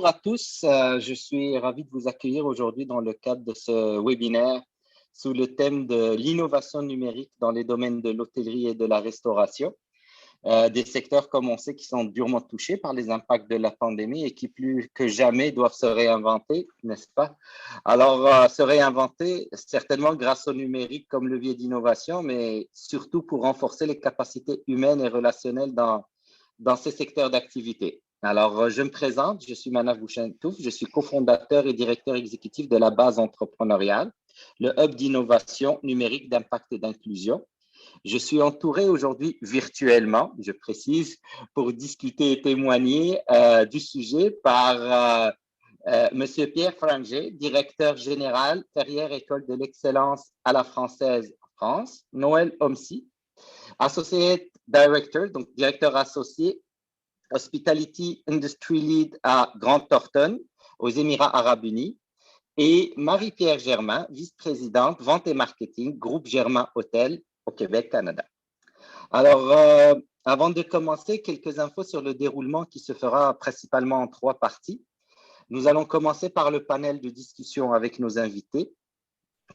à tous, je suis ravi de vous accueillir aujourd'hui dans le cadre de ce webinaire sous le thème de l'innovation numérique dans les domaines de l'hôtellerie et de la restauration. Des secteurs, comme on sait, qui sont durement touchés par les impacts de la pandémie et qui plus que jamais doivent se réinventer, n'est-ce pas? Alors, se réinventer certainement grâce au numérique comme levier d'innovation, mais surtout pour renforcer les capacités humaines et relationnelles dans ces secteurs d'activité. Alors, je me présente, je suis Manaf Bouchentouf, je suis cofondateur et directeur exécutif de la base entrepreneuriale, le hub d'innovation numérique, d'impact et d'inclusion. Je suis entouré aujourd'hui virtuellement, je précise, pour discuter et témoigner du sujet par Monsieur Pierre Franger, directeur général, Ferrière École de l'Excellence à la Française en France, Noël Omsi, Associate Director, donc directeur associé, Hospitality Industry Lead à Grant Thornton, aux Émirats Arabes Unis, et Marie-Pierre Germain, vice-présidente vente et marketing, groupe Germain Hôtel au Québec, Canada. Alors, avant de commencer, quelques infos sur le déroulement qui se fera principalement en 3 parties. Nous allons commencer par le panel de discussion avec nos invités,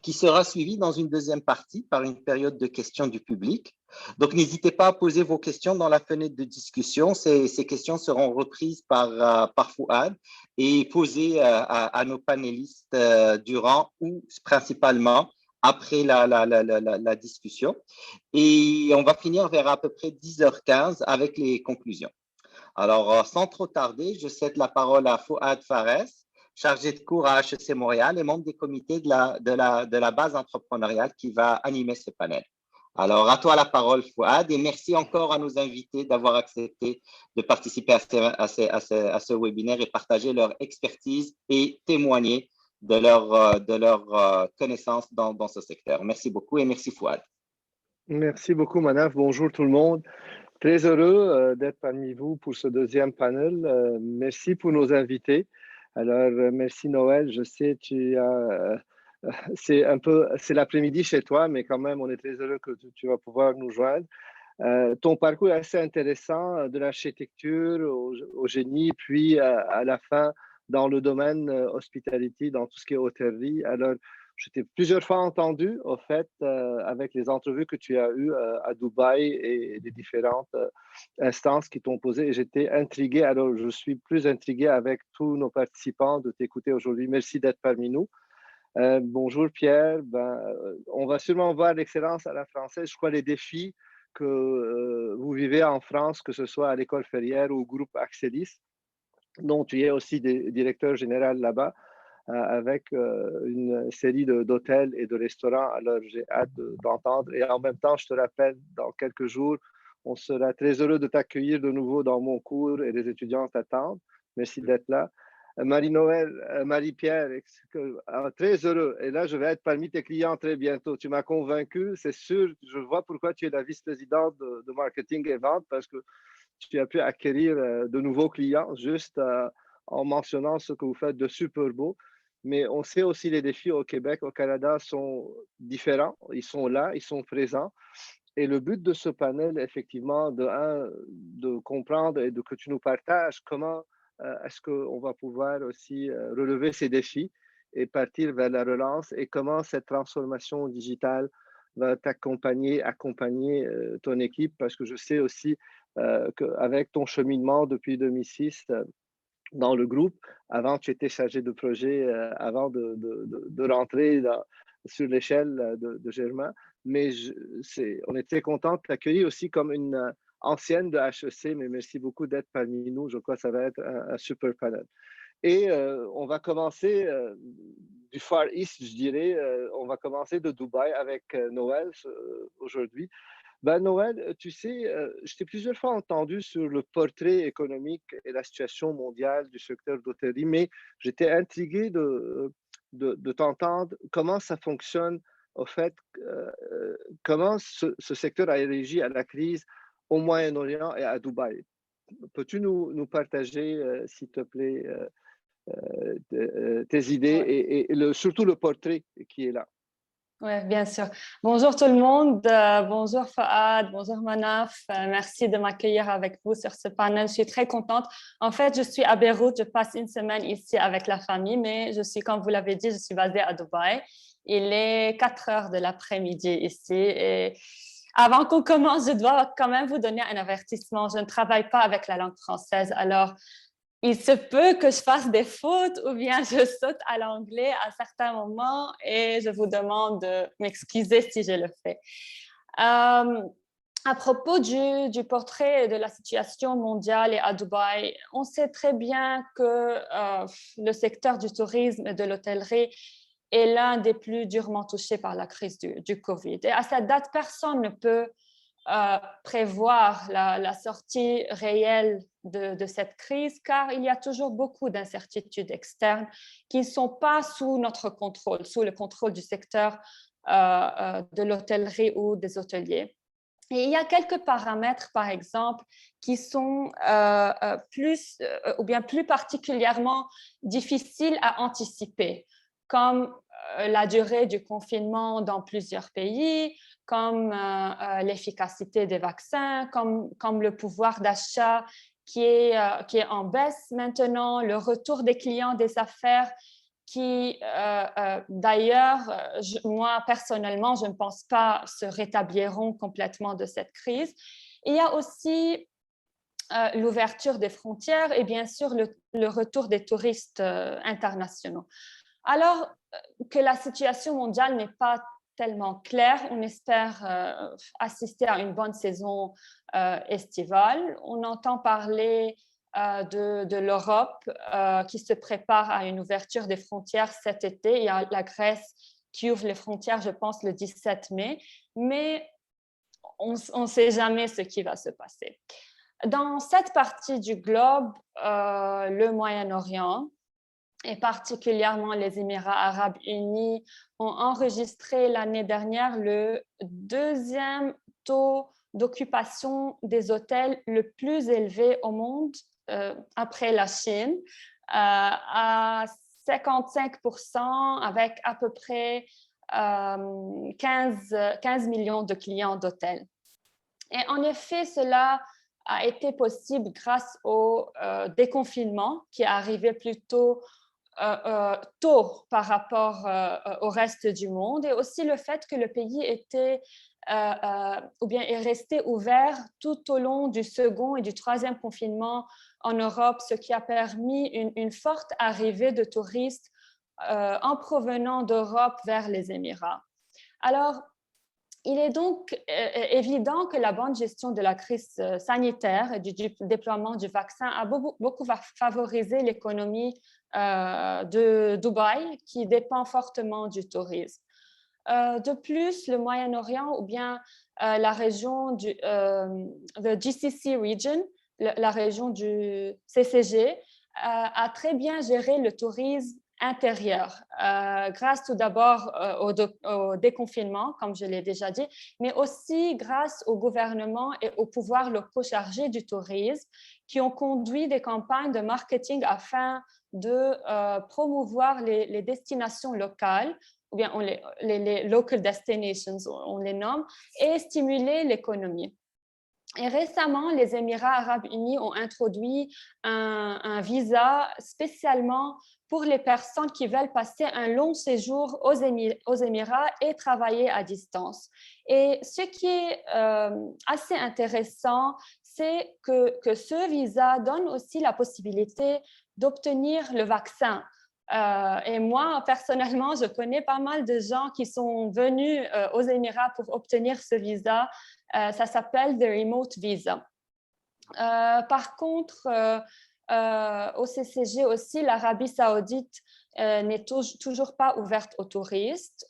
qui sera suivi dans une deuxième partie par une période de questions du public. Donc, n'hésitez pas à poser vos questions dans la fenêtre de discussion. Ces questions seront reprises par Fouad et posées à nos panélistes durant ou principalement après la discussion. Et on va finir vers à peu près 10h15 avec les conclusions. Alors, sans trop tarder, je cède la parole à Fouad Fares, chargé de cours à HEC Montréal et membre des comités de la base entrepreneuriale qui va animer ce panel. Alors, à toi la parole, Fouad, et merci encore à nos invités d'avoir accepté de participer à ce webinaire et partager leur expertise et témoigner de leur connaissances dans ce secteur. Merci beaucoup et merci, Fouad. Merci beaucoup, Manaf. Bonjour tout le monde. Très heureux d'être parmi vous pour ce deuxième panel. Merci pour nos invités. Alors, merci Noël. Je sais, c'est l'après-midi chez toi, mais quand même, on est très heureux que tu vas pouvoir nous joindre. Ton parcours est assez intéressant, de l'architecture au génie, puis à la fin dans le domaine hospitality, dans tout ce qui est hôtellerie. Alors, je t'ai plusieurs fois entendu, au fait, avec les entrevues que tu as eues à Dubaï et les différentes instances qui t'ont posé. Et j'étais intrigué. Alors, je suis plus intrigué avec tous nos participants de t'écouter aujourd'hui. Merci d'être parmi nous. Bonjour Pierre. On va sûrement voir l'excellence à la française. Je crois les défis que vous vivez en France, que ce soit à l'école Ferrière ou au groupe Axelis, dont tu es aussi directeur général là-bas, avec une série d'hôtels et de restaurants. Alors, j'ai hâte d'entendre. Et en même temps, je te rappelle, dans quelques jours, on sera très heureux de t'accueillir de nouveau dans mon cours et les étudiants t'attendent. Merci d'être là. Marie-Noël, Marie-Pierre, très heureux. Et là, je vais être parmi tes clients très bientôt. Tu m'as convaincu, c'est sûr. Je vois pourquoi tu es la vice-présidente de marketing et vente, parce que tu as pu acquérir de nouveaux clients juste en mentionnant ce que vous faites de super beau. Mais on sait aussi les défis au Québec, au Canada sont différents. Ils sont là, ils sont présents. Et le but de ce panel, effectivement, de comprendre et que tu nous partages comment est-ce qu'on va pouvoir aussi relever ces défis et partir vers la relance et comment cette transformation digitale va accompagner ton équipe, parce que je sais aussi qu'avec ton cheminement depuis 2006 dans le groupe, avant tu étais chargé de projet, avant de rentrer sur l'échelle de Germain, mais on est très content de t'accueillir aussi comme une ancienne de HEC, mais merci beaucoup d'être parmi nous. Je crois que ça va être un super panel. Et on va commencer du Far East, je dirais. On va commencer de Dubaï avec Noël aujourd'hui. Noël, tu sais, je t'ai plusieurs fois entendu sur le portrait économique et la situation mondiale du secteur d'hôtellerie, mais j'étais intrigué de t'entendre comment ça fonctionne, au fait, comment ce secteur a réagi à la crise au Moyen-Orient et à Dubaï. Peux-tu nous partager, s'il te plaît, tes idées et surtout le portrait qui est là? Oui, bien sûr. Bonjour tout le monde. Bonjour Fahad, bonjour Manaf. Merci de m'accueillir avec vous sur ce panel. Je suis très contente. En fait, je suis à Beyrouth. Je passe une semaine ici avec la famille, mais je suis, comme vous l'avez dit, je suis basée à Dubaï. Il est 4 heures de l'après-midi ici. Et avant qu'on commence, je dois quand même vous donner un avertissement. Je ne travaille pas avec la langue française. Alors, il se peut que je fasse des fautes ou bien je saute à l'anglais à certains moments et je vous demande de m'excuser si je le fais. À propos du portrait de la situation mondiale et à Dubaï, on sait très bien que le secteur du tourisme et de l'hôtellerie est l'un des plus durement touchés par la crise du Covid. Et à cette date, personne ne peut prévoir la sortie réelle de cette crise, car il y a toujours beaucoup d'incertitudes externes qui ne sont pas sous notre contrôle, sous le contrôle du secteur de l'hôtellerie ou des hôteliers. Et il y a quelques paramètres, par exemple, qui sont plus particulièrement difficiles à anticiper, comme la durée du confinement dans plusieurs pays, comme l'efficacité des vaccins, comme le pouvoir d'achat qui est en baisse maintenant, le retour des clients des affaires qui, d'ailleurs, moi, personnellement, je ne pense pas se rétabliront complètement de cette crise. Il y a aussi l'ouverture des frontières et bien sûr le retour des touristes internationaux. Alors que la situation mondiale n'est pas tellement claire, on espère assister à une bonne saison estivale. On entend parler de l'Europe qui se prépare à une ouverture des frontières cet été. Il y a la Grèce qui ouvre les frontières, je pense, le 17 mai, mais on ne sait jamais ce qui va se passer. Dans cette partie du globe, le Moyen-Orient, et particulièrement les Émirats arabes unis, ont enregistré l'année dernière le deuxième taux d'occupation des hôtels le plus élevé au monde après la Chine, à 55% avec à peu près 15 millions de clients d'hôtels. Et en effet, cela a été possible grâce au déconfinement qui est arrivé plutôt tôt par rapport au reste du monde, et aussi le fait que le pays était ou bien est resté ouvert tout au long du second et du troisième confinement en Europe, ce qui a permis une forte arrivée de touristes en provenant d'Europe vers les Émirats. Alors, il est donc évident que la bonne gestion de la crise sanitaire et du déploiement du vaccin a beaucoup favorisé l'économie de Dubaï, qui dépend fortement du tourisme. De plus, le Moyen-Orient ou bien la région the GCC region, la région du CCG, a très bien géré le tourisme intérieur, grâce tout d'abord au déconfinement, comme je l'ai déjà dit, mais aussi grâce au gouvernement et aux pouvoirs locaux chargés du tourisme qui ont conduit des campagnes de marketing afin de promouvoir les destinations locales, ou bien les local destinations, on les nomme, et stimuler l'économie. Et récemment, les Émirats arabes unis ont introduit un visa spécialement pour les personnes qui veulent passer un long séjour aux Émirats et travailler à distance. Et ce qui est assez intéressant, c'est que ce visa donne aussi la possibilité d'obtenir le vaccin. Et moi, personnellement, je connais pas mal de gens qui sont venus aux Émirats pour obtenir ce visa. Ça s'appelle the remote visa. Par contre, au CCG aussi, l'Arabie saoudite n'est toujours pas ouverte aux touristes.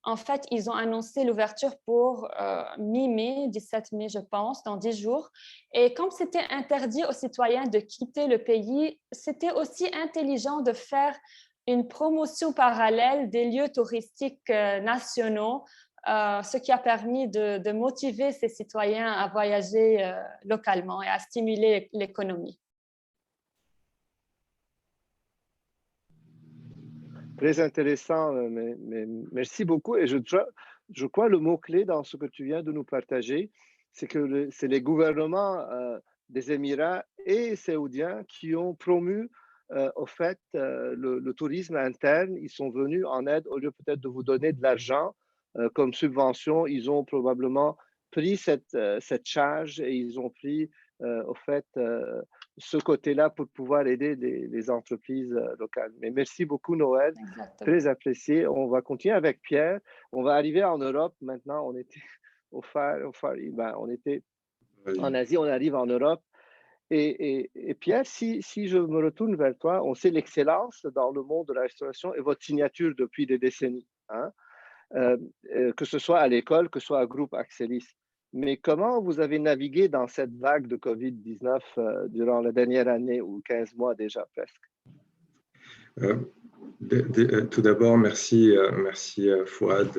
En fait, ils ont annoncé l'ouverture pour mi-mai, 17 mai, je pense, dans 10 jours. Et comme c'était interdit aux citoyens de quitter le pays, c'était aussi intelligent de faire une promotion parallèle des lieux touristiques nationaux, ce qui a permis de motiver ces citoyens à voyager localement et à stimuler l'économie. Très intéressant, mais merci beaucoup. Et je crois le mot-clé dans ce que tu viens de nous partager, c'est que c'est les gouvernements des Émirats et saoudiens qui ont promu au fait le tourisme interne. Ils sont venus en aide au lieu peut-être de vous donner de l'argent comme subvention. Ils ont probablement pris cette charge et ils ont pris au fait ce côté-là pour pouvoir aider les entreprises locales. Mais merci beaucoup, Noël. Exactement. Très apprécié. On va continuer avec Pierre. On va arriver en Europe maintenant. On était on était en Asie, on arrive en Europe. Et Pierre, si je me retourne vers toi, on sait l'excellence dans le monde de la restauration et votre signature depuis des décennies, hein? Que ce soit à l'école, que ce soit à Groupe Axelis. Mais comment vous avez navigué dans cette vague de COVID-19 durant la dernière année ou 15 mois déjà presque? Tout d'abord, merci Fouad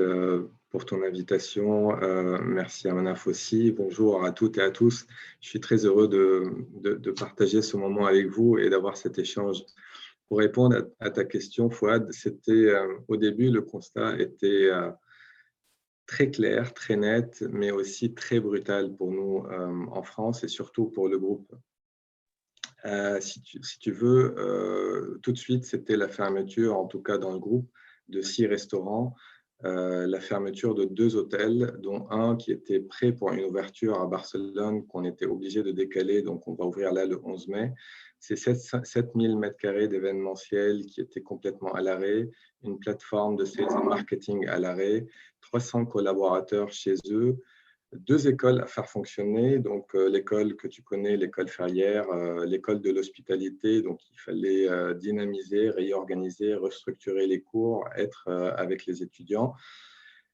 pour ton invitation. Merci à Manaf aussi. Bonjour à toutes et à tous. Je suis très heureux de partager ce moment avec vous et d'avoir cet échange. Pour répondre à ta question, Fouad, c'était au début, le constat était très clair, très net, mais aussi très brutal pour nous en France et surtout pour le groupe. Si tu veux, tout de suite, c'était la fermeture, en tout cas dans le groupe, de 6 restaurants, la fermeture de 2 hôtels, dont un qui était prêt pour une ouverture à Barcelone, qu'on était obligé de décaler, donc on va ouvrir là le 11 mai. C'est 7000 m² d'événementiel qui étaient complètement à l'arrêt, une plateforme de sales and marketing à l'arrêt, 300 collaborateurs chez eux, 2 écoles à faire fonctionner, donc l'école que tu connais, l'école Ferrière, l'école de l'hospitalité, donc il fallait dynamiser, réorganiser, restructurer les cours, être avec les étudiants.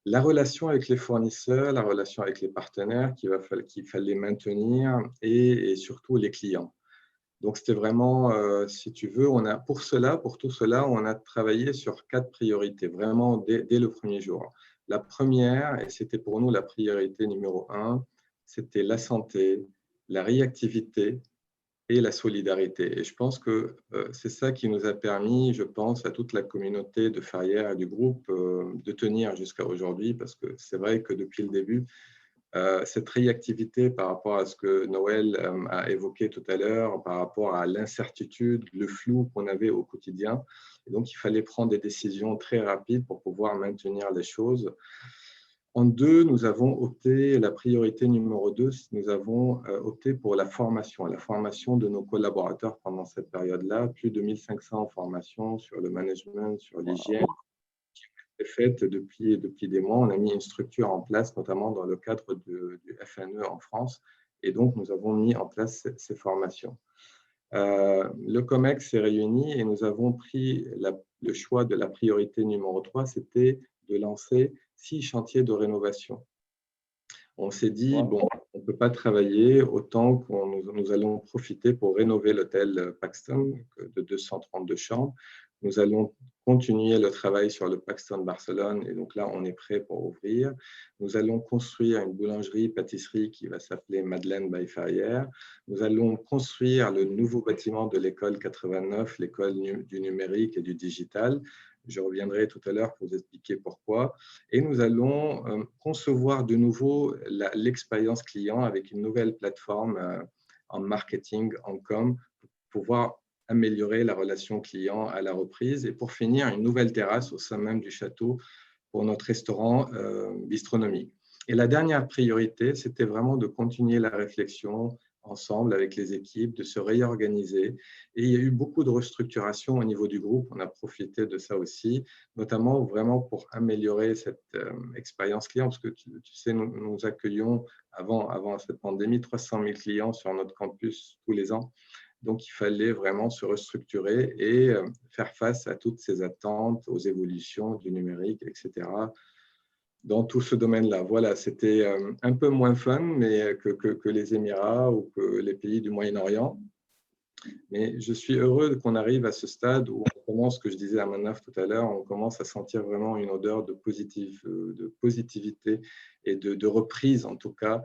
La relation avec les fournisseurs, la relation avec les partenaires qu'il fallait maintenir et surtout les clients. Donc c'était vraiment, si tu veux, pour tout cela, on a travaillé sur 4 priorités, vraiment dès le premier jour. La première, et c'était pour nous la priorité numéro 1, c'était la santé, la réactivité et la solidarité. Et je pense que c'est ça qui nous a permis, je pense, à toute la communauté de Ferrière et du groupe de tenir jusqu'à aujourd'hui, parce que c'est vrai que depuis le début, cette réactivité par rapport à ce que Noël a évoqué tout à l'heure, par rapport à l'incertitude, le flou qu'on avait au quotidien. Et donc, il fallait prendre des décisions très rapides pour pouvoir maintenir les choses. En deux, nous avons opté, la priorité numéro 2, nous avons opté pour la formation de nos collaborateurs pendant cette période-là. Plus de 1500 formations sur le management, sur l'hygiène, faite depuis des mois. On a mis une structure en place, notamment dans le cadre du FNE en France. Et donc, nous avons mis en place ces formations. Le COMEX s'est réuni et nous avons pris le choix de la priorité numéro 3, c'était de lancer 6 chantiers de rénovation. On s'est dit, bon, on ne peut pas travailler autant que nous allons profiter pour rénover l'hôtel Paxton de 232 chambres. Nous allons continuer le travail sur le Paxton Barcelone et donc là, on est prêt pour ouvrir. Nous allons construire une boulangerie-pâtisserie qui va s'appeler Madeleine by Ferrière. Nous allons construire le nouveau bâtiment de l'école 89, l'école du numérique et du digital. Je reviendrai tout à l'heure pour vous expliquer pourquoi. Et nous allons concevoir de nouveau l'expérience client avec une nouvelle plateforme en marketing, en com, pour pouvoir améliorer la relation client à la reprise et pour finir, une nouvelle terrasse au sein même du château pour notre restaurant bistronomique. Et la dernière priorité, c'était vraiment de continuer la réflexion ensemble avec les équipes, de se réorganiser. Et il y a eu beaucoup de restructuration au niveau du groupe. On a profité de ça aussi, notamment vraiment pour améliorer cette expérience client, parce que tu sais, nous accueillons avant cette pandémie 300 000 clients sur notre campus tous les ans. Donc, il fallait vraiment se restructurer et faire face à toutes ces attentes, aux évolutions du numérique, etc. Dans tout ce domaine-là. Voilà, c'était un peu moins fun mais que les Émirats ou que les pays du Moyen-Orient. Mais je suis heureux qu'on arrive à ce stade où on commence, ce que je disais à Manaf tout à l'heure, on commence à sentir vraiment une odeur de positivité et de reprise, en tout cas,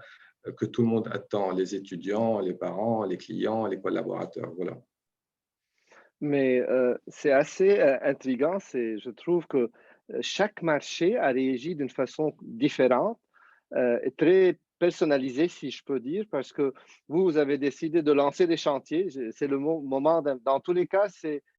que tout le monde attend, les étudiants, les parents, les clients, les collaborateurs. Voilà. Mais c'est assez intriguant. Je trouve que chaque marché a réagi d'une façon différente et très personnalisée, si je peux dire, parce que vous avez décidé de lancer des chantiers. C'est le moment, dans tous les cas,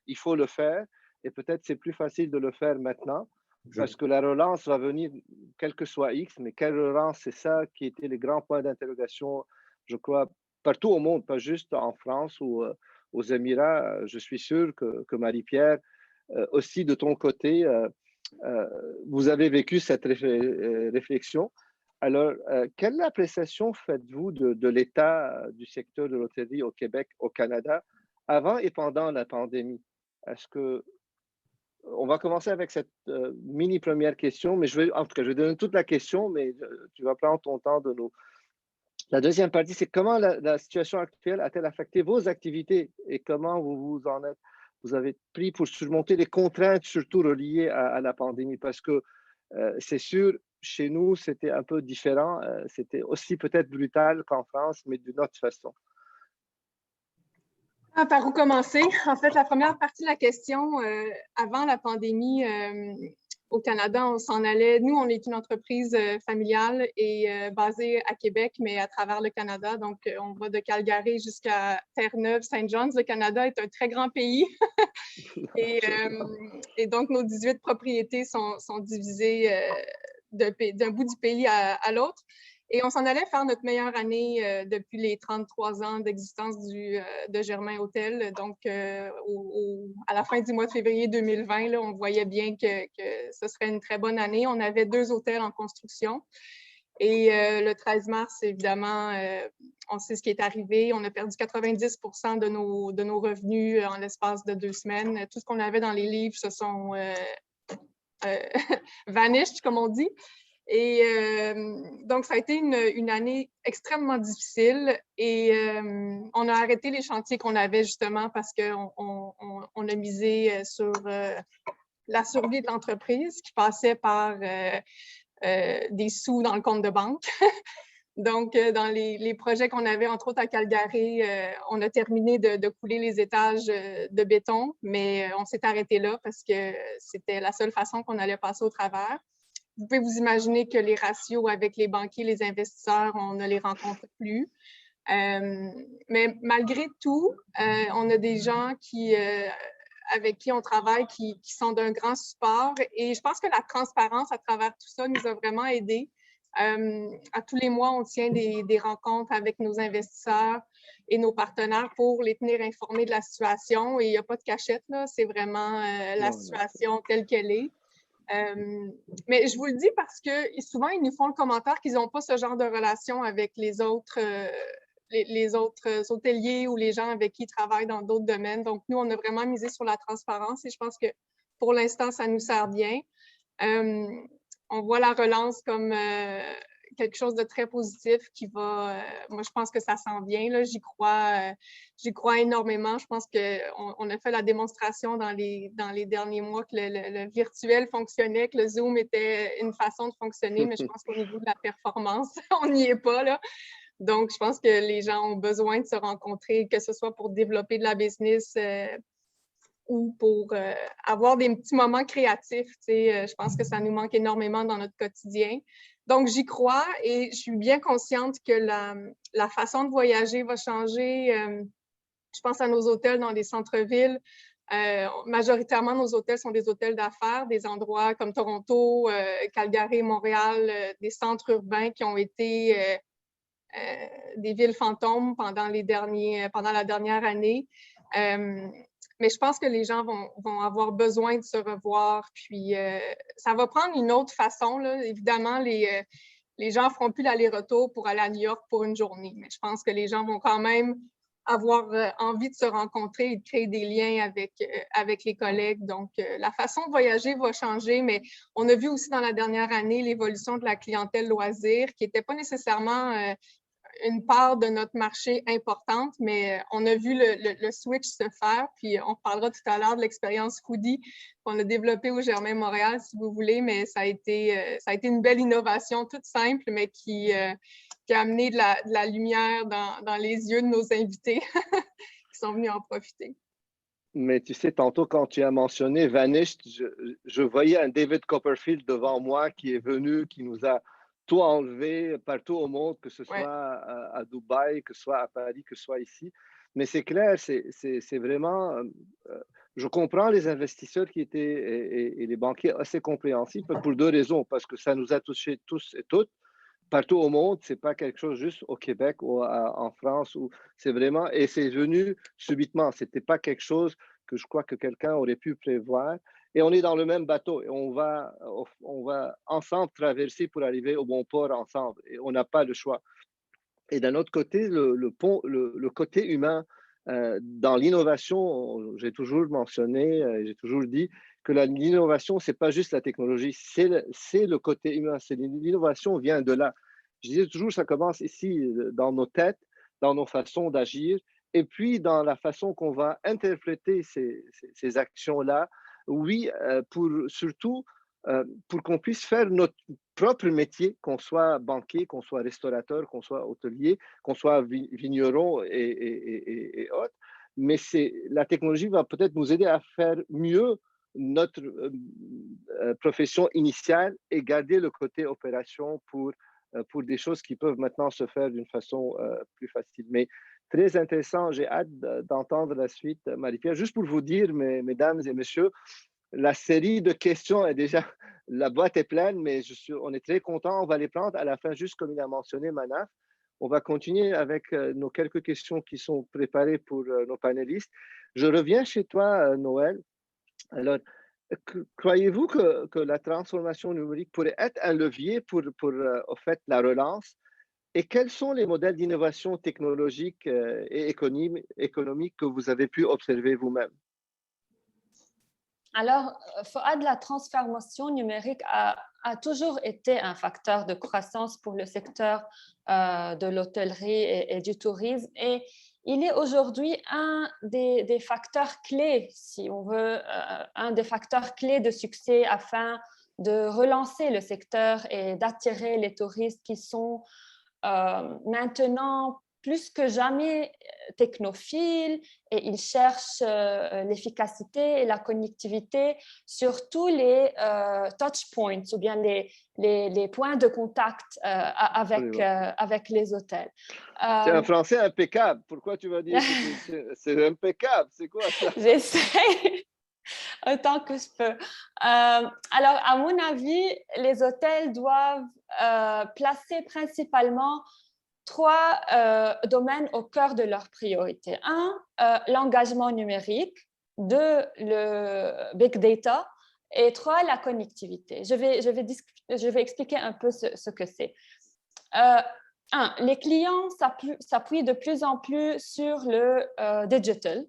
il faut le faire. Et peut-être c'est plus facile de le faire maintenant, parce que la relance va venir, quel que soit X, mais quelle relance, c'est ça qui était les grands points d'interrogation, je crois, partout au monde, pas juste en France ou aux Émirats. Je suis sûr que Marie-Pierre, aussi de ton côté, vous avez vécu cette réflexion. Alors, quelle appréciation faites-vous de l'état du secteur de l'hôtellerie au Québec, au Canada, avant et pendant la pandémie? Est-ce que on va commencer avec cette mini première question, mais en tout cas, je vais donner toute la question, mais tu vas prendre ton temps de nous. La deuxième partie, c'est comment la situation actuelle a-t-elle affecté vos activités et comment vous avez pris pour surmonter les contraintes, surtout reliées à la pandémie? Parce que c'est sûr, chez nous, c'était un peu différent. C'était aussi peut-être brutal qu'en France, mais d'une autre façon. Par où commencer? En fait, la première partie de la question, avant la pandémie, au Canada, on s'en allait. Nous, on est une entreprise familiale et basée à Québec, mais à travers le Canada. Donc, on va de Calgary jusqu'à Terre-Neuve, Saint John's. Le Canada est un très grand pays. et donc, nos 18 propriétés sont divisées d'un bout du pays à l'autre. Et on s'en allait faire notre meilleure année depuis les 33 ans d'existence de Germain Hôtel. Donc, à la fin du mois de février 2020, là, on voyait bien que ce serait une très bonne année. On avait 2 hôtels en construction. Et le 13 mars, évidemment, on sait ce qui est arrivé. On a perdu 90% de nos revenus en l'espace de 2 semaines. Tout ce qu'on avait dans les livres se sont vanished, comme on dit. Et donc, ça a été une année extrêmement difficile et on a arrêté les chantiers qu'on avait justement parce qu'on a misé sur la survie de l'entreprise qui passait par des sous dans le compte de banque. Donc, dans les projets qu'on avait, entre autres à Calgary, on a terminé de couler les étages de béton, mais on s'est arrêté là parce que c'était la seule façon qu'on allait passer au travers. Vous pouvez vous imaginer que les ratios avec les banquiers, les investisseurs, on ne les rencontre plus. Mais malgré tout, on a des gens avec qui on travaille qui sont d'un grand support. Et je pense que la transparence à travers tout ça nous a vraiment aidés. À tous les mois, on tient des rencontres avec nos investisseurs et nos partenaires pour les tenir informés de la situation. Et il n'y a pas de cachette, là. C'est vraiment la situation telle qu'elle est. Mais je vous le dis parce que souvent, ils nous font le commentaire qu'ils n'ont pas ce genre de relation avec les autres hôteliers ou les gens avec qui ils travaillent dans d'autres domaines. Donc, nous, on a vraiment misé sur la transparence et je pense que pour l'instant, ça nous sert bien. On voit la relance comme quelque chose de très positif qui va... moi, je pense que ça s'en vient. Là. J'y crois énormément. Je pense qu'on a fait la démonstration dans les derniers mois que le virtuel fonctionnait, que le Zoom était une façon de fonctionner, mais je pense qu'au niveau de la performance, on n'y est pas. Là. Donc, je pense que les gens ont besoin de se rencontrer, que ce soit pour développer de la business ou pour avoir des petits moments créatifs. Je pense que ça nous manque énormément dans notre quotidien. Donc, j'y crois et je suis bien consciente que la façon de voyager va changer. Je pense à nos hôtels dans les centres-villes. Majoritairement, nos hôtels sont des hôtels d'affaires, des endroits comme Toronto, Calgary, Montréal, des centres urbains qui ont été des villes fantômes pendant la dernière année. Mais je pense que les gens vont avoir besoin de se revoir. Puis, ça va prendre une autre façon. Là. Évidemment, les gens ne feront plus l'aller-retour pour aller à New York pour une journée. Mais je pense que les gens vont quand même avoir envie de se rencontrer et de créer des liens avec les collègues. Donc, la façon de voyager va changer. Mais on a vu aussi dans la dernière année l'évolution de la clientèle loisir qui n'était pas nécessairement... une part de notre marché importante, mais on a vu le switch se faire. Puis on parlera tout à l'heure de l'expérience foodie qu'on a développée au Germain Montréal, si vous voulez, mais ça a été une belle innovation toute simple, mais qui a amené de la lumière dans les yeux de nos invités qui sont venus en profiter. Mais tu sais, tantôt, quand tu as mentionné Vanished, je voyais un David Copperfield devant moi qui est venu, qui nous a tout enlevé partout au monde, que ce soit à Dubaï, que ce soit à Paris, que ce soit ici. Mais c'est clair, c'est vraiment... je comprends les investisseurs qui étaient et les banquiers assez compréhensifs pour deux raisons. Parce que ça nous a touchés tous et toutes partout au monde, c'est pas quelque chose juste au Québec ou en France, où c'est vraiment, et c'est venu subitement, c'était pas quelque chose que je crois que quelqu'un aurait pu prévoir, et on est dans le même bateau, et on va ensemble traverser pour arriver au bon port ensemble, et on n'a pas le choix. Et d'un autre côté, le côté humain, dans l'innovation, j'ai toujours mentionné, j'ai toujours dit que l'innovation, ce n'est pas juste la technologie, c'est le côté humain. L'innovation vient de là. Je disais toujours, ça commence ici, dans nos têtes, dans nos façons d'agir, et puis dans la façon qu'on va interpréter ces actions-là. Oui, surtout pour qu'on puisse faire notre propre métier, qu'on soit banquier, qu'on soit restaurateur, qu'on soit hôtelier, qu'on soit vigneron et autres. Mais la technologie va peut-être nous aider à faire mieux notre profession initiale et garder le côté opération pour des choses qui peuvent maintenant se faire d'une façon plus facile. Mais très intéressant, j'ai hâte d'entendre la suite, Marie-Pierre. Juste pour vous dire, mesdames et messieurs, la série de questions est déjà, la boîte est pleine, mais on est très content. On va les prendre à la fin, juste comme il a mentionné Manaf. On va continuer avec nos quelques questions qui sont préparées pour nos panélistes. Je reviens chez toi, Noël. Alors, croyez-vous que la transformation numérique pourrait être un levier pour au fait, la relance? Et quels sont les modèles d'innovation technologique et économique que vous avez pu observer vous-même? Alors, Fouad, la transformation numérique a toujours été un facteur de croissance pour le secteur de l'hôtellerie et du tourisme. Et il est aujourd'hui un des facteurs clés, si on veut, un des facteurs clés de succès afin de relancer le secteur et d'attirer les touristes qui sont maintenant plus que jamais technophiles et ils cherchent l'efficacité et la connectivité sur tous les touch points ou bien les points de contact avec les hôtels. C'est un français impeccable. Pourquoi tu vas dire que c'est impeccable? C'est quoi ça? J'essaie autant que je peux. Alors, à mon avis, les hôtels doivent placer principalement trois domaines au cœur de leurs priorités. Un, l'engagement numérique. Deux, le big data. Et trois, la connectivité. Je vais expliquer un peu ce que c'est. Les clients s'appuient de plus en plus sur le digital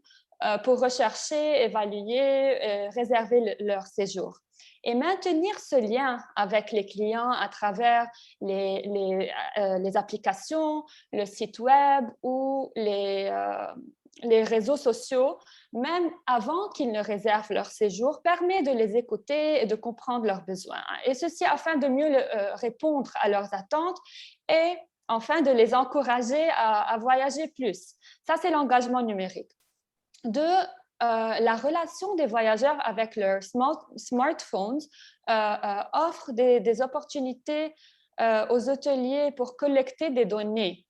pour rechercher, évaluer, réserver leur séjour. Et maintenir ce lien avec les clients à travers les applications, le site web ou les réseaux sociaux, même avant qu'ils ne réservent leur séjour, permet de les écouter et de comprendre leurs besoins. Et ceci afin de mieux répondre à leurs attentes et enfin de les encourager à voyager plus. Ça, c'est l'engagement numérique. Deux, la relation des voyageurs avec leurs smartphones offre des opportunités aux hôteliers pour collecter des données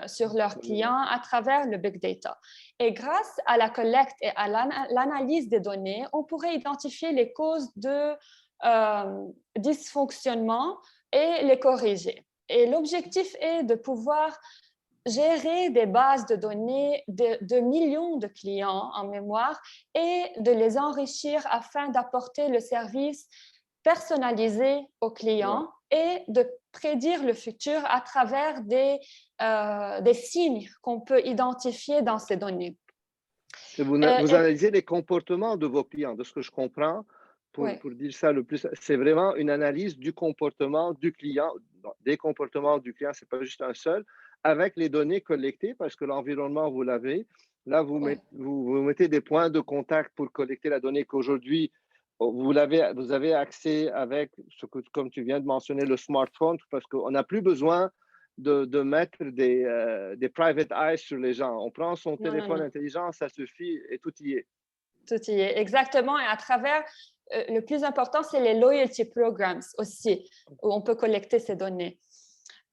sur leurs clients à travers le big data. Et grâce à la collecte et à l'analyse des données, on pourrait identifier les causes de dysfonctionnement et les corriger. Et l'objectif est de pouvoir gérer des bases de données de millions de clients en mémoire et de les enrichir afin d'apporter le service personnalisé aux clients et de prédire le futur à travers des signes qu'on peut identifier dans ces données. Vous analysez les comportements de vos clients, de ce que je comprends, pour dire ça le plus, c'est vraiment une analyse du comportement du client, des comportements du client, ce n'est pas juste un seul, avec les données collectées, parce que l'environnement, vous l'avez. Là, vous mettez des points de contact pour collecter la donnée qu'aujourd'hui, vous avez accès avec, comme tu viens de mentionner, le smartphone, parce qu'on n'a plus besoin de mettre des private eyes sur les gens. On prend son téléphone non. intelligent, ça suffit et tout y est. Tout y est, exactement. Et à travers, le plus important, c'est les loyalty programs aussi, où on peut collecter ces données.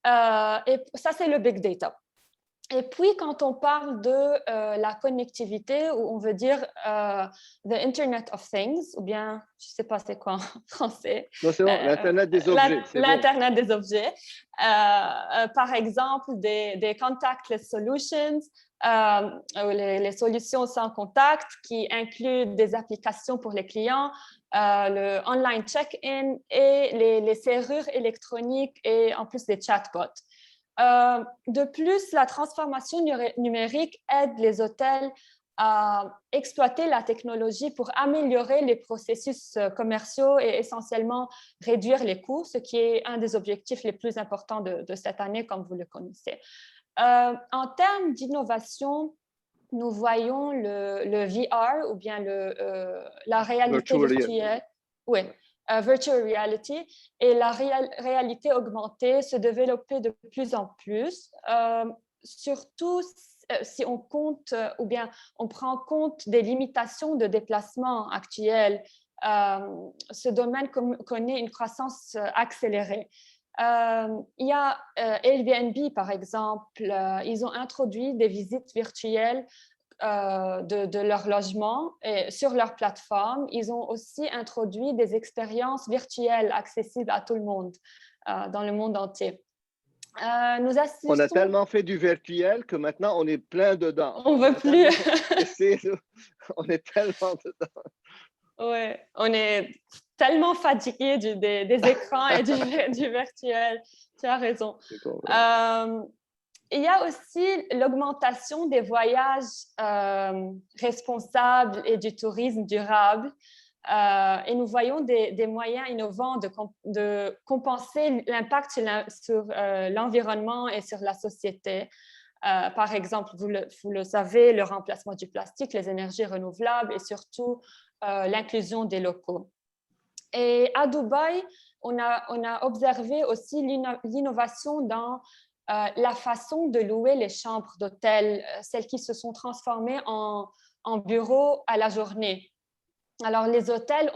Et ça, c'est le big data. Et puis, quand on parle de la connectivité, ou on veut dire the Internet of Things, ou bien, je ne sais pas c'est quoi en français. Non, c'est bon, l'Internet des objets. L'Internet des objets. Par exemple, des contactless solutions, les solutions sans contact qui incluent des applications pour les clients, le online check-in et les serrures électroniques et en plus des chatbots. De plus, la transformation numérique aide les hôtels à exploiter la technologie pour améliorer les processus commerciaux et essentiellement réduire les coûts, ce qui est un des objectifs les plus importants de cette année, comme vous le connaissez. En termes d'innovation, nous voyons le VR ou bien la réalité virtuelle. Oui. Virtual reality et la réalité augmentée se développer de plus en plus, surtout si on compte ou bien on prend compte des limitations de déplacement actuelles. Ce domaine connaît une croissance accélérée. Il y a Airbnb, par exemple, ils ont introduit des visites virtuelles de leur logement et sur leur plateforme. Ils ont aussi introduit des expériences virtuelles accessibles à tout le monde dans le monde entier. Nous assistons... On a tellement fait du virtuel que maintenant on est plein dedans. On ne veut plus. On est tellement dedans. Oui, on est tellement fatigué des écrans et du virtuel. Tu as raison. Il y a aussi l'augmentation des voyages responsables et du tourisme durable. Et nous voyons des moyens innovants de compenser l'impact sur l'environnement et sur la société. Par exemple, vous le savez, le remplacement du plastique, les énergies renouvelables et surtout l'inclusion des locaux. Et à Dubaï, on a observé aussi l'innovation dans la façon de louer les chambres d'hôtel, celles qui se sont transformées en bureaux à la journée. Alors, les hôtels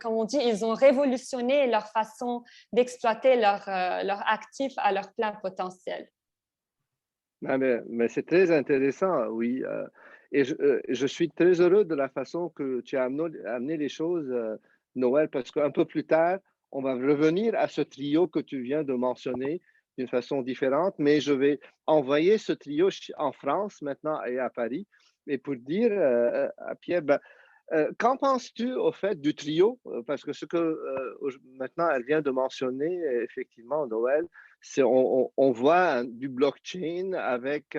comme on dit, ils ont révolutionné leur façon d'exploiter leurs actifs à leur plein potentiel. Ah, mais c'est très intéressant, oui. Et je suis très heureux de la façon que tu as amené les choses, Noël, parce qu'un peu plus tard, on va revenir à ce trio que tu viens de mentionner d'une façon différente, mais je vais envoyer ce trio en France maintenant et à Paris. Et pour dire à Pierre, qu'en penses-tu au fait du trio? Parce que ce que maintenant elle vient de mentionner, effectivement, Noël, c'est on voit du blockchain avec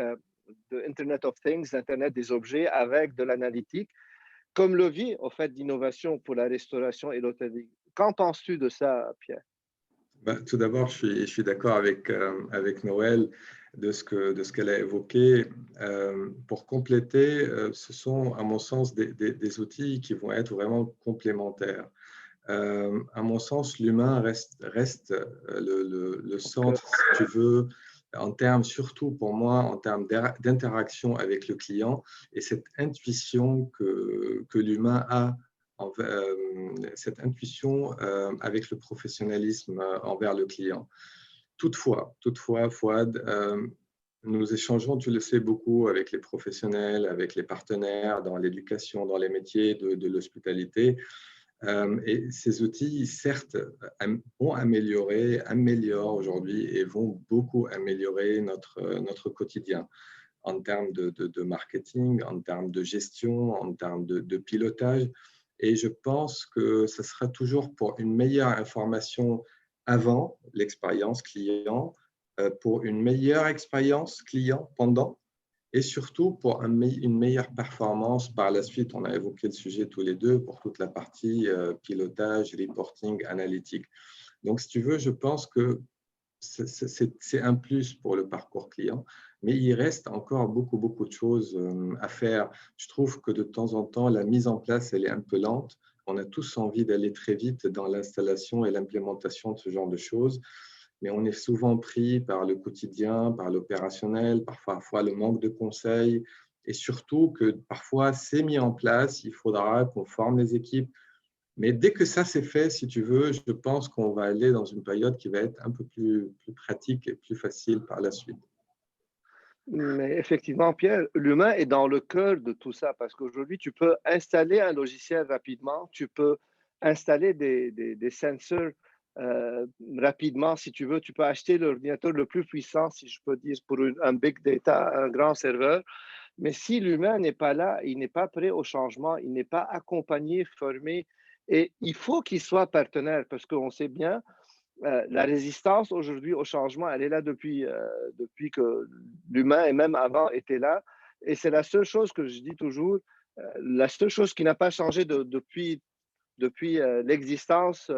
de Internet of Things, Internet des objets, avec de l'analytique, comme levier au fait d'innovation pour la restauration et l'hôtellerie. Qu'en penses-tu de ça, Pierre? Tout d'abord, je suis d'accord avec Noël de ce qu'elle a évoqué. Pour compléter, ce sont, à mon sens, des outils qui vont être vraiment complémentaires. À mon sens, l'humain reste le centre, si tu veux, en termes, surtout pour moi, en termes d'interaction avec le client et cette intuition que l'humain a, cette intuition avec le professionnalisme envers le client. Toutefois, Fouad, nous échangeons, tu le sais, beaucoup avec les professionnels, avec les partenaires dans l'éducation, dans les métiers de l'hospitalité. Et ces outils, certes, ont amélioré, améliorent aujourd'hui et vont beaucoup améliorer notre quotidien en termes de marketing, en termes de gestion, en termes de pilotage. Et je pense que ce sera toujours pour une meilleure information avant l'expérience client, pour une meilleure expérience client pendant, et surtout pour une meilleure performance par la suite. On a évoqué le sujet tous les deux pour toute la partie pilotage, reporting, analytique. Donc, si tu veux, je pense que c'est un plus pour le parcours client, mais il reste encore beaucoup de choses à faire. Je trouve que de temps en temps, la mise en place, elle est un peu lente. On a tous envie d'aller très vite dans l'installation et l'implémentation de ce genre de choses. mais on est souvent pris par le quotidien, par l'opérationnel, parfois le manque de conseils, et surtout que parfois c'est mis en place, il faudra qu'on forme les équipes. Mais dès que ça c'est fait, si tu veux, je pense qu'on va aller dans une période qui va être un peu plus pratique et plus facile par la suite. Mais effectivement, Pierre, l'humain est dans le cœur de tout ça parce qu'aujourd'hui, tu peux installer un logiciel rapidement, tu peux installer des sensors rapidement si tu veux. Tu peux acheter l'ordinateur le plus puissant, si je peux dire, pour un big data, un grand serveur. Mais si l'humain n'est pas là, il n'est pas prêt au changement, il n'est pas accompagné, formé, et il faut qu'il soit partenaire parce qu'on sait bien la résistance aujourd'hui au changement, elle est là depuis que l'humain et même avant était là. Et c'est la seule chose que je dis toujours, la seule chose qui n'a pas changé depuis l'existence,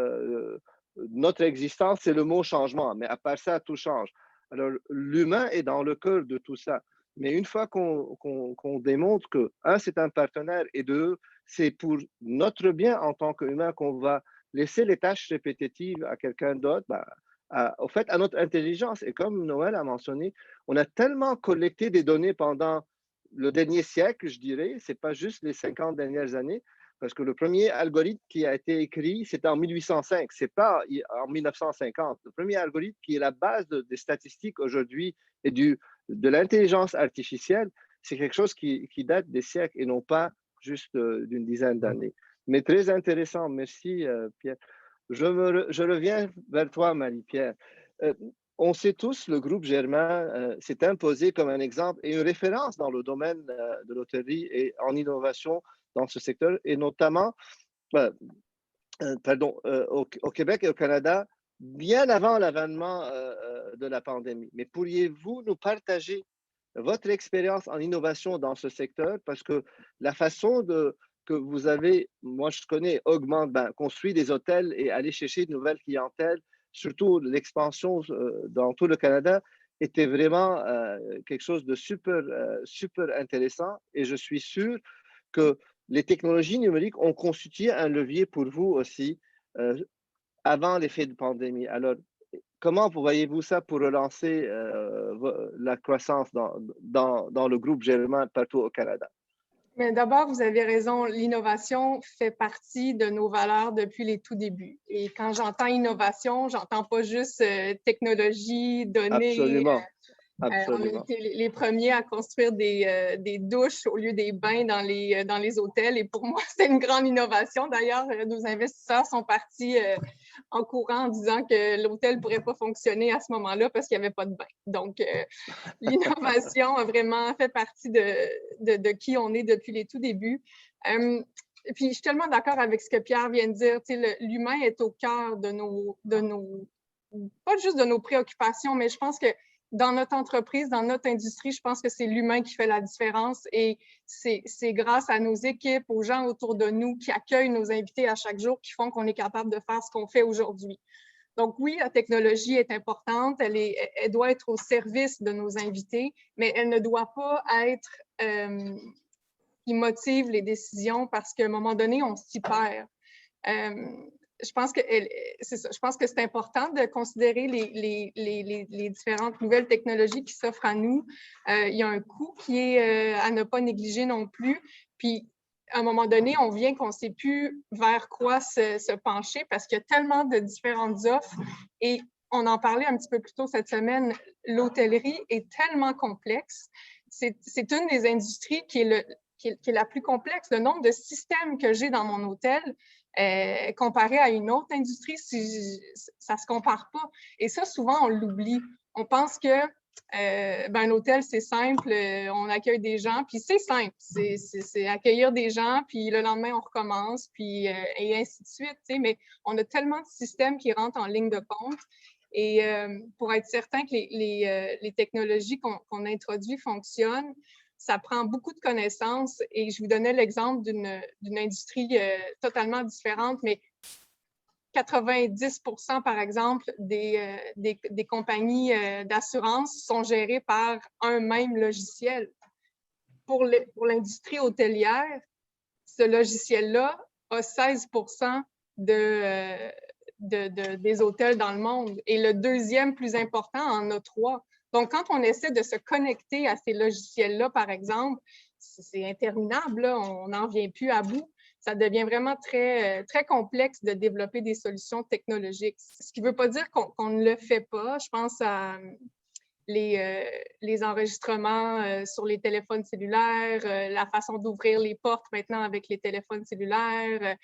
notre existence, c'est le mot changement. Mais à part ça, tout change. Alors, l'humain est dans le cœur de tout ça. Mais une fois qu'on démontre que, un, c'est un partenaire et deux, c'est pour notre bien en tant qu'humain qu'on va laisser les tâches répétitives à quelqu'un d'autre, au fait, à notre intelligence. Et comme Noël a mentionné, on a tellement collecté des données pendant le dernier siècle, je dirais, ce n'est pas juste les 50 dernières années, parce que le premier algorithme qui a été écrit, c'était en 1805, ce n'est pas en 1950. Le premier algorithme qui est la base des statistiques aujourd'hui et de l'intelligence artificielle, c'est quelque chose qui date des siècles et non pas juste d'une dizaine d'années. Mais très intéressant, merci Pierre. Je reviens vers toi, Marie-Pierre. On sait tous, le groupe Germain s'est imposé comme un exemple et une référence dans le domaine de l'hôtellerie et en innovation dans ce secteur, et notamment au Québec et au Canada, bien avant l'avènement de la pandémie. Mais pourriez-vous nous partager votre expérience en innovation dans ce secteur? Parce que la façon que vous avez, moi je connais, construire des hôtels et aller chercher de nouvelles clientèles, surtout l'expansion dans tout le Canada, était vraiment quelque chose de super intéressant. Et je suis sûr que les technologies numériques ont constitué un levier pour vous aussi avant l'effet de pandémie. Alors, comment voyez-vous ça pour relancer la croissance dans le groupe Germain partout au Canada? Mais d'abord, vous avez raison, l'innovation fait partie de nos valeurs depuis les tout débuts. Et quand j'entends innovation, j'entends pas juste technologie, données. Absolument. On a été les premiers à construire des douches au lieu des bains dans les hôtels. Et pour moi, c'est une grande innovation. D'ailleurs, nos investisseurs sont partis en courant en disant que l'hôtel ne pourrait pas fonctionner à ce moment-là parce qu'il n'y avait pas de bain. Donc, l'innovation a vraiment fait partie de qui on est depuis les tout débuts. Puis, je suis tellement d'accord avec ce que Pierre vient de dire. L'humain est au cœur de nos, pas juste de nos préoccupations, mais je pense que dans notre entreprise, dans notre industrie, je pense que c'est l'humain qui fait la différence et c'est grâce à nos équipes, aux gens autour de nous qui accueillent nos invités à chaque jour qui font qu'on est capable de faire ce qu'on fait aujourd'hui. Donc oui, la technologie est importante, elle doit être au service de nos invités, mais elle ne doit pas être qui motive les décisions parce qu'à un moment donné, on s'y perd. Je pense que c'est important de considérer les différentes nouvelles technologies qui s'offrent à nous. Il y a un coût qui est à ne pas négliger non plus. Puis, à un moment donné, on vient qu'on ne sait plus vers quoi se pencher parce qu'il y a tellement de différentes offres. Et on en parlait un petit peu plus tôt cette semaine, l'hôtellerie est tellement complexe. C'est une des industries qui est la plus complexe. Le nombre de systèmes que j'ai dans mon hôtel, comparé à une autre industrie, ça ne se compare pas. Et ça, souvent, on l'oublie. On pense que un hôtel, c'est simple, on accueille des gens, puis c'est simple. C'est accueillir des gens, puis le lendemain, on recommence, puis et ainsi de suite. Mais on a tellement de systèmes qui rentrent en ligne de compte. Et pour être certain que les technologies qu'on introduit fonctionnent, ça prend beaucoup de connaissances et je vous donnais l'exemple d'une industrie totalement différente, mais 90% par exemple des compagnies d'assurance sont gérées par un même logiciel. Pour l'industrie hôtelière, ce logiciel-là a 16% des hôtels dans le monde. Et le deuxième plus important en a 3. Donc, quand on essaie de se connecter à ces logiciels-là, par exemple, c'est interminable, là, on n'en vient plus à bout. Ça devient vraiment très, très complexe de développer des solutions technologiques. Ce qui ne veut pas dire qu'on ne le fait pas. Je pense à les enregistrements sur les téléphones cellulaires, la façon d'ouvrir les portes maintenant avec les téléphones cellulaires.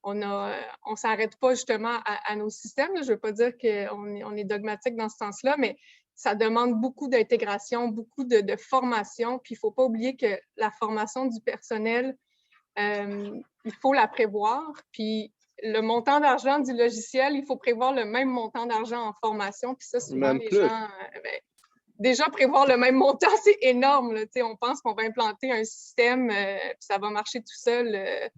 On ne s'arrête pas justement à nos systèmes. Je ne veux pas dire qu'on est dogmatique dans ce sens-là, mais ça demande beaucoup d'intégration, beaucoup de formation. Puis il ne faut pas oublier que la formation du personnel, il faut la prévoir. Puis le montant d'argent du logiciel, il faut prévoir le même montant d'argent en formation. Puis ça, souvent, Même les plus. gens... déjà, prévoir le même montant, c'est énorme. Là. On pense qu'on va implanter un système, puis ça va marcher tout seul.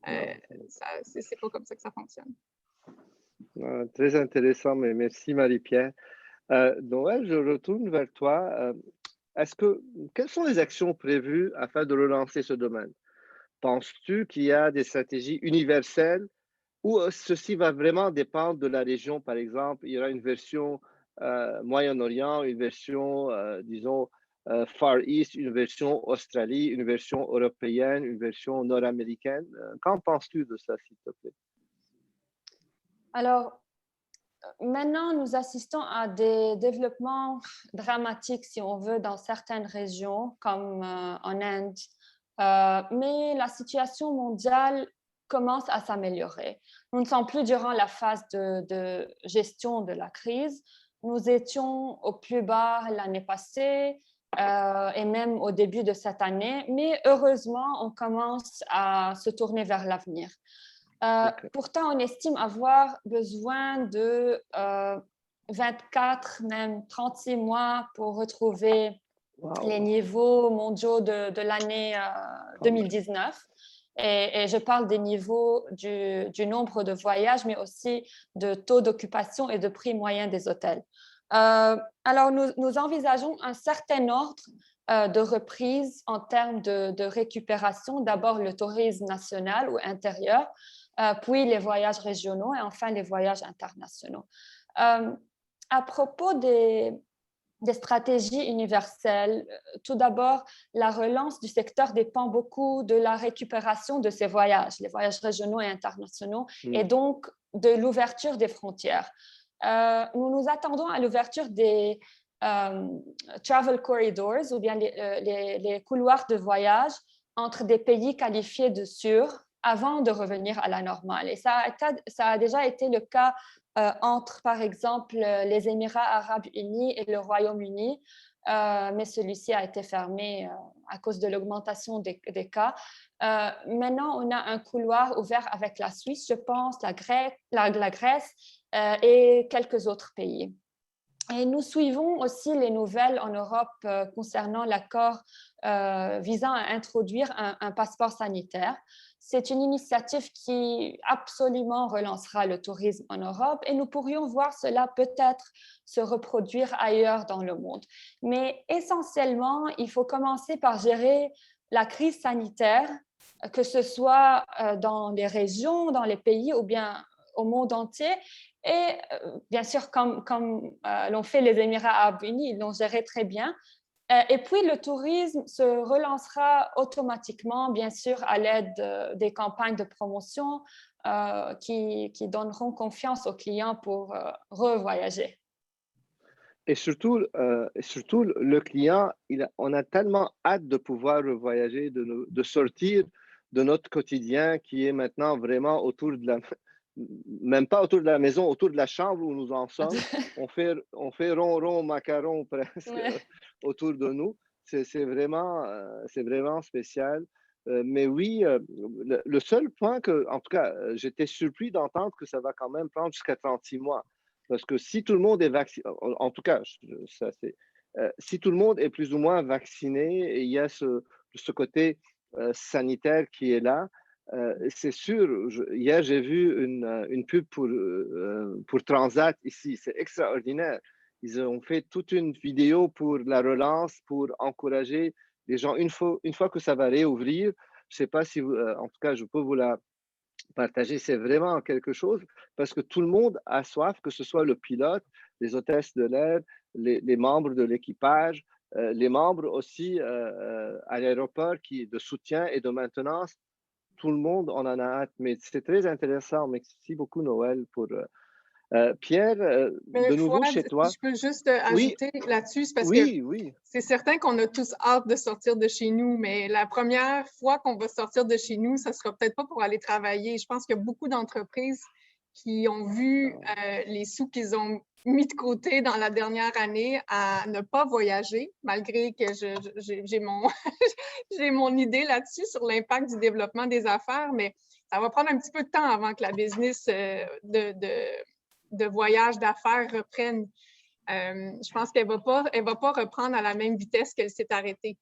C'est pas comme ça que ça fonctionne. Très intéressant, mais merci Marie-Pierre. Noël, je retourne vers toi. Quelles sont les actions prévues afin de relancer ce domaine? Penses-tu qu'il y a des stratégies universelles ou ceci va vraiment dépendre de la région? Par exemple, il y aura une version Moyen-Orient, une version, disons, Far East, une version Australie, une version européenne, une version nord-américaine. Qu'en penses-tu de ça, s'il te plaît? Alors, maintenant, nous assistons à des développements dramatiques, si on veut, dans certaines régions, comme en Inde. Mais la situation mondiale commence à s'améliorer. Nous ne sommes plus durant la phase de gestion de la crise. Nous étions au plus bas l'année passée et même au début de cette année, mais heureusement, on commence à se tourner vers l'avenir. Pourtant, on estime avoir besoin de 24, même 36 mois pour retrouver les niveaux mondiaux de l'année 2019. Et je parle des niveaux du nombre de voyages, mais aussi de taux d'occupation et de prix moyen des hôtels. Alors, nous envisageons un certain ordre de reprise en termes de récupération. D'abord, le tourisme national ou intérieur, puis les voyages régionaux et enfin les voyages internationaux. À propos des stratégies universelles. Tout d'abord, la relance du secteur dépend beaucoup de la récupération de ces voyages, les voyages régionaux et internationaux, et donc de l'ouverture des frontières. Nous nous attendons à l'ouverture des travel corridors, ou bien les couloirs de voyage entre des pays qualifiés de sûrs avant de revenir à la normale. Et ça a déjà été le cas entre, par exemple, les Émirats arabes unis et le Royaume-Uni, mais celui-ci a été fermé à cause de l'augmentation des cas. Maintenant, on a un couloir ouvert avec la Suisse, je pense, la Grèce et quelques autres pays. Et nous suivons aussi les nouvelles en Europe concernant l'accord visant à introduire un passeport sanitaire. C'est une initiative qui absolument relancera le tourisme en Europe et nous pourrions voir cela peut-être se reproduire ailleurs dans le monde. Mais essentiellement, il faut commencer par gérer la crise sanitaire, que ce soit dans les régions, dans les pays ou bien au monde entier. Et bien sûr, comme l'ont fait les Émirats arabes unis, ils l'ont géré très bien. Et puis, le tourisme se relancera automatiquement, bien sûr, à l'aide des campagnes de promotion qui donneront confiance aux clients pour revoyager. Et surtout, le client, on a tellement hâte de pouvoir revoyager, de sortir de notre quotidien qui est maintenant vraiment autour de même pas autour de la maison, autour de la chambre où nous en sommes. On fait rond, macaron presque autour de nous. C'est vraiment spécial. Mais oui, le seul point en tout cas, j'étais surpris d'entendre que ça va quand même prendre jusqu'à 36 mois. Parce que si tout le monde est vacciné, en tout cas, si tout le monde est plus ou moins vacciné et il y a ce côté sanitaire qui est là, c'est sûr. Hier, j'ai vu une pub pour Transat ici. C'est extraordinaire. Ils ont fait toute une vidéo pour la relance, pour encourager les gens. Une fois que ça va réouvrir, je ne sais pas si, en tout cas, je peux vous la partager, c'est vraiment quelque chose parce que tout le monde a soif, que ce soit le pilote, les hôtesses de l'air, les membres de l'équipage, les membres aussi à l'aéroport de soutien et de maintenance. Tout le monde en a hâte, mais c'est très intéressant. Merci beaucoup, Noël, pour… Pierre, Mais de nouveau Fouad, chez toi. je peux juste Oui, ajouter là-dessus, c'est parce que oui. c'est certain qu'on a tous hâte de sortir de chez nous, mais la première fois qu'on va sortir de chez nous, ça sera peut-être pas pour aller travailler. Je pense qu'il y a beaucoup d'entreprises qui ont vu les sous qu'ils ont mis de côté dans la dernière année à ne pas voyager, malgré que j'ai mon idée là-dessus sur l'impact du développement des affaires, mais ça va prendre un petit peu de temps avant que la business de voyage d'affaires reprenne. Je pense qu'elle ne va pas reprendre à la même vitesse qu'elle s'est arrêtée.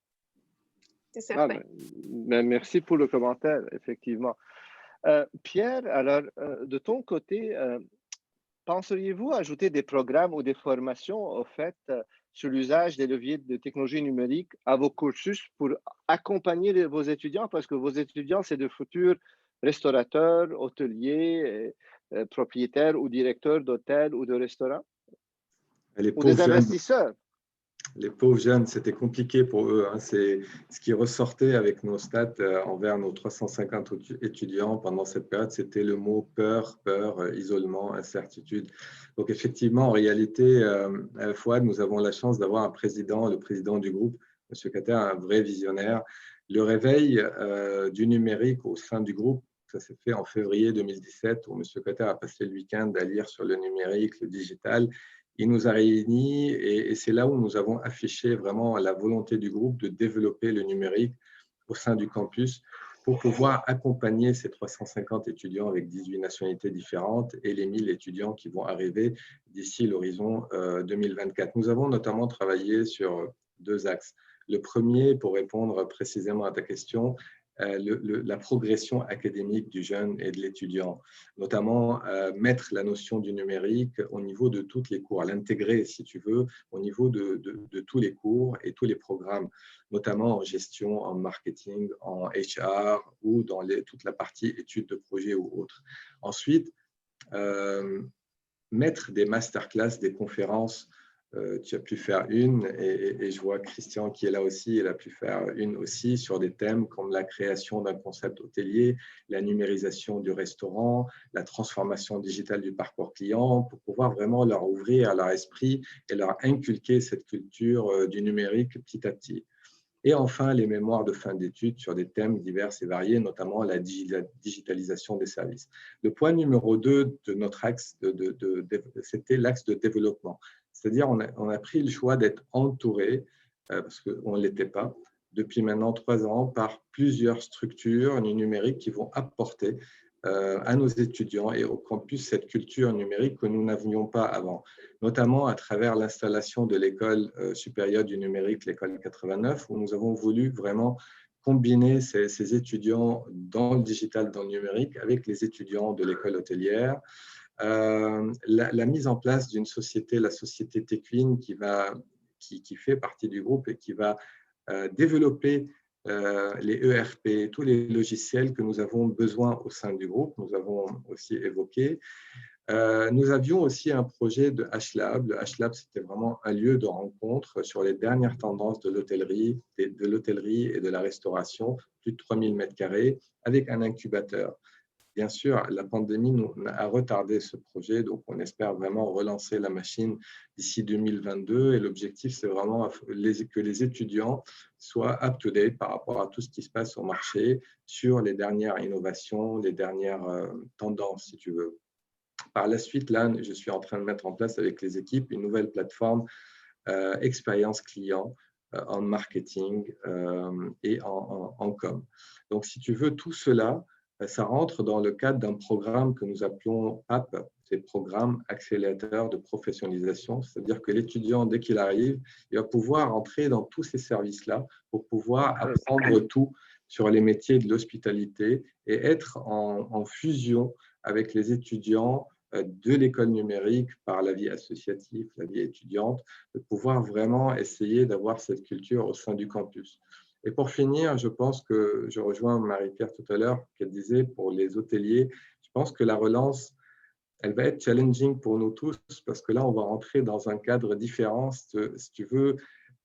C'est certain. Merci pour le commentaire, effectivement. Pierre, alors, de ton côté, penseriez-vous ajouter des programmes ou des formations au fait sur l'usage des leviers de technologie numérique à vos cursus pour accompagner vos étudiants? Parce que vos étudiants, c'est de futurs restaurateurs, hôteliers, propriétaires ou directeurs d'hôtels ou de restaurants, ou des investisseurs. Les pauvres jeunes, c'était compliqué pour eux. Hein. C'est ce qui ressortait avec nos stats envers nos 350 étudiants pendant cette période, c'était le mot peur, isolement, incertitude. Donc effectivement, en réalité, Fouad, nous avons la chance d'avoir un président, le président du groupe, M. Kater, un vrai visionnaire. Le réveil du numérique au sein du groupe, ça s'est fait en février 2017, où M. Kater a passé le week-end à lire sur le numérique, le digital. Il nous a réunis et c'est là où nous avons affiché vraiment la volonté du groupe de développer le numérique au sein du campus pour pouvoir accompagner ces 350 étudiants avec 18 nationalités différentes et les 1000 étudiants qui vont arriver d'ici l'horizon 2024. Nous avons notamment travaillé sur 2 axes. Le premier, pour répondre précisément à ta question, la progression académique du jeune et de l'étudiant, notamment mettre la notion du numérique au niveau de toutes les cours, l'intégrer, si tu veux, au niveau de tous les cours et tous les programmes, notamment en gestion, en marketing, en HR ou dans toute la partie études de projet ou autres. Ensuite, mettre des masterclass, des conférences. Tu as pu faire une et je vois Christian qui est là aussi, il a pu faire une aussi sur des thèmes comme la création d'un concept hôtelier, la numérisation du restaurant, la transformation digitale du parcours client pour pouvoir vraiment leur ouvrir leur esprit et leur inculquer cette culture du numérique petit à petit. Et enfin, les mémoires de fin d'études sur des thèmes divers et variés, notamment la digitalisation des services. Le point numéro 2 de notre axe, c'était l'axe de développement. C'est-à-dire, on a pris le choix d'être entouré, parce qu'on ne l'était pas, depuis maintenant 3 ans, par plusieurs structures numériques qui vont apporter à nos étudiants et au campus cette culture numérique que nous n'avions pas avant, notamment à travers l'installation de l'école supérieure du numérique, l'école 89, où nous avons voulu vraiment combiner ces étudiants dans le digital, dans le numérique, avec les étudiants de l'école hôtelière. La mise en place d'une société, la société Techwin, qui fait partie du groupe et qui va développer les ERP, tous les logiciels que nous avons besoin au sein du groupe, nous avons aussi évoqué. Nous avions aussi un projet de HLab. Le HLab, c'était vraiment un lieu de rencontre sur les dernières tendances de l'hôtellerie et de la restauration, plus de 3000 m², avec un incubateur. Bien sûr, la pandémie a retardé ce projet, donc on espère vraiment relancer la machine d'ici 2022. Et l'objectif, c'est vraiment que les étudiants soient up-to-date par rapport à tout ce qui se passe au marché sur les dernières innovations, les dernières tendances, si tu veux. Par la suite, là, je suis en train de mettre en place avec les équipes une nouvelle plateforme expérience client en marketing et en com. Donc, si tu veux, tout cela, ça rentre dans le cadre d'un programme que nous appelons PAP, c'est Programme Accélérateur de Professionnalisation, c'est-à-dire que l'étudiant, dès qu'il arrive, il va pouvoir entrer dans tous ces services-là pour pouvoir apprendre tout sur les métiers de l'hospitalité et être en fusion avec les étudiants de l'école numérique par la vie associative, la vie étudiante, de pouvoir vraiment essayer d'avoir cette culture au sein du campus. Et pour finir, je pense que je rejoins Marie-Pierre tout à l'heure, qu'elle disait pour les hôteliers, je pense que la relance, elle va être challenging pour nous tous parce que là, on va rentrer dans un cadre différent. Si tu veux,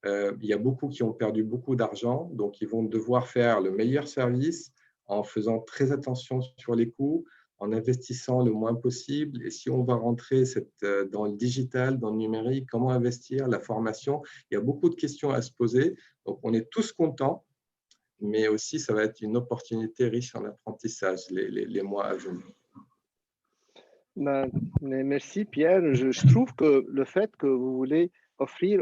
il y a beaucoup qui ont perdu beaucoup d'argent, donc ils vont devoir faire le meilleur service en faisant très attention sur les coûts, en investissant le moins possible. Et si on va rentrer dans le digital, dans le numérique, comment investir, la formation, il y a beaucoup de questions à se poser. Donc, on est tous contents, mais aussi, ça va être une opportunité riche en apprentissage les mois à venir. Ben, merci Pierre. Je trouve que le fait que vous voulez offrir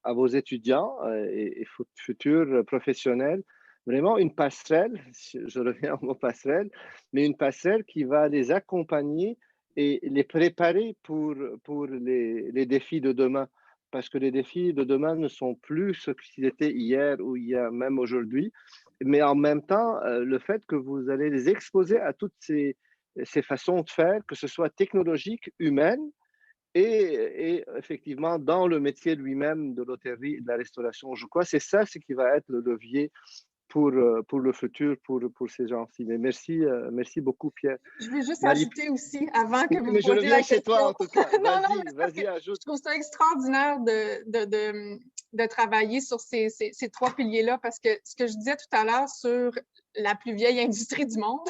à vos étudiants et futurs professionnels vraiment une passerelle, je reviens au mot passerelle, mais une passerelle qui va les accompagner et les préparer pour les défis de demain. Parce que les défis de demain ne sont plus ce qu'ils étaient hier ou il y a même aujourd'hui. Mais en même temps, le fait que vous allez les exposer à toutes ces façons de faire, que ce soit technologique, humaine, et effectivement dans le métier lui-même de l'hôtellerie et de la restauration. Je crois que c'est ça ce qui va être le levier pour le futur, pour ces gens-ci. Mais merci beaucoup, Pierre. Je vais juste ajouter aussi, avant que vous mais je posiez la reviens chez question. toi, en tout cas. Vas-y, ajoute. Je trouve ça extraordinaire de travailler sur ces trois piliers-là, parce que ce que je disais tout à l'heure sur la plus vieille industrie du monde,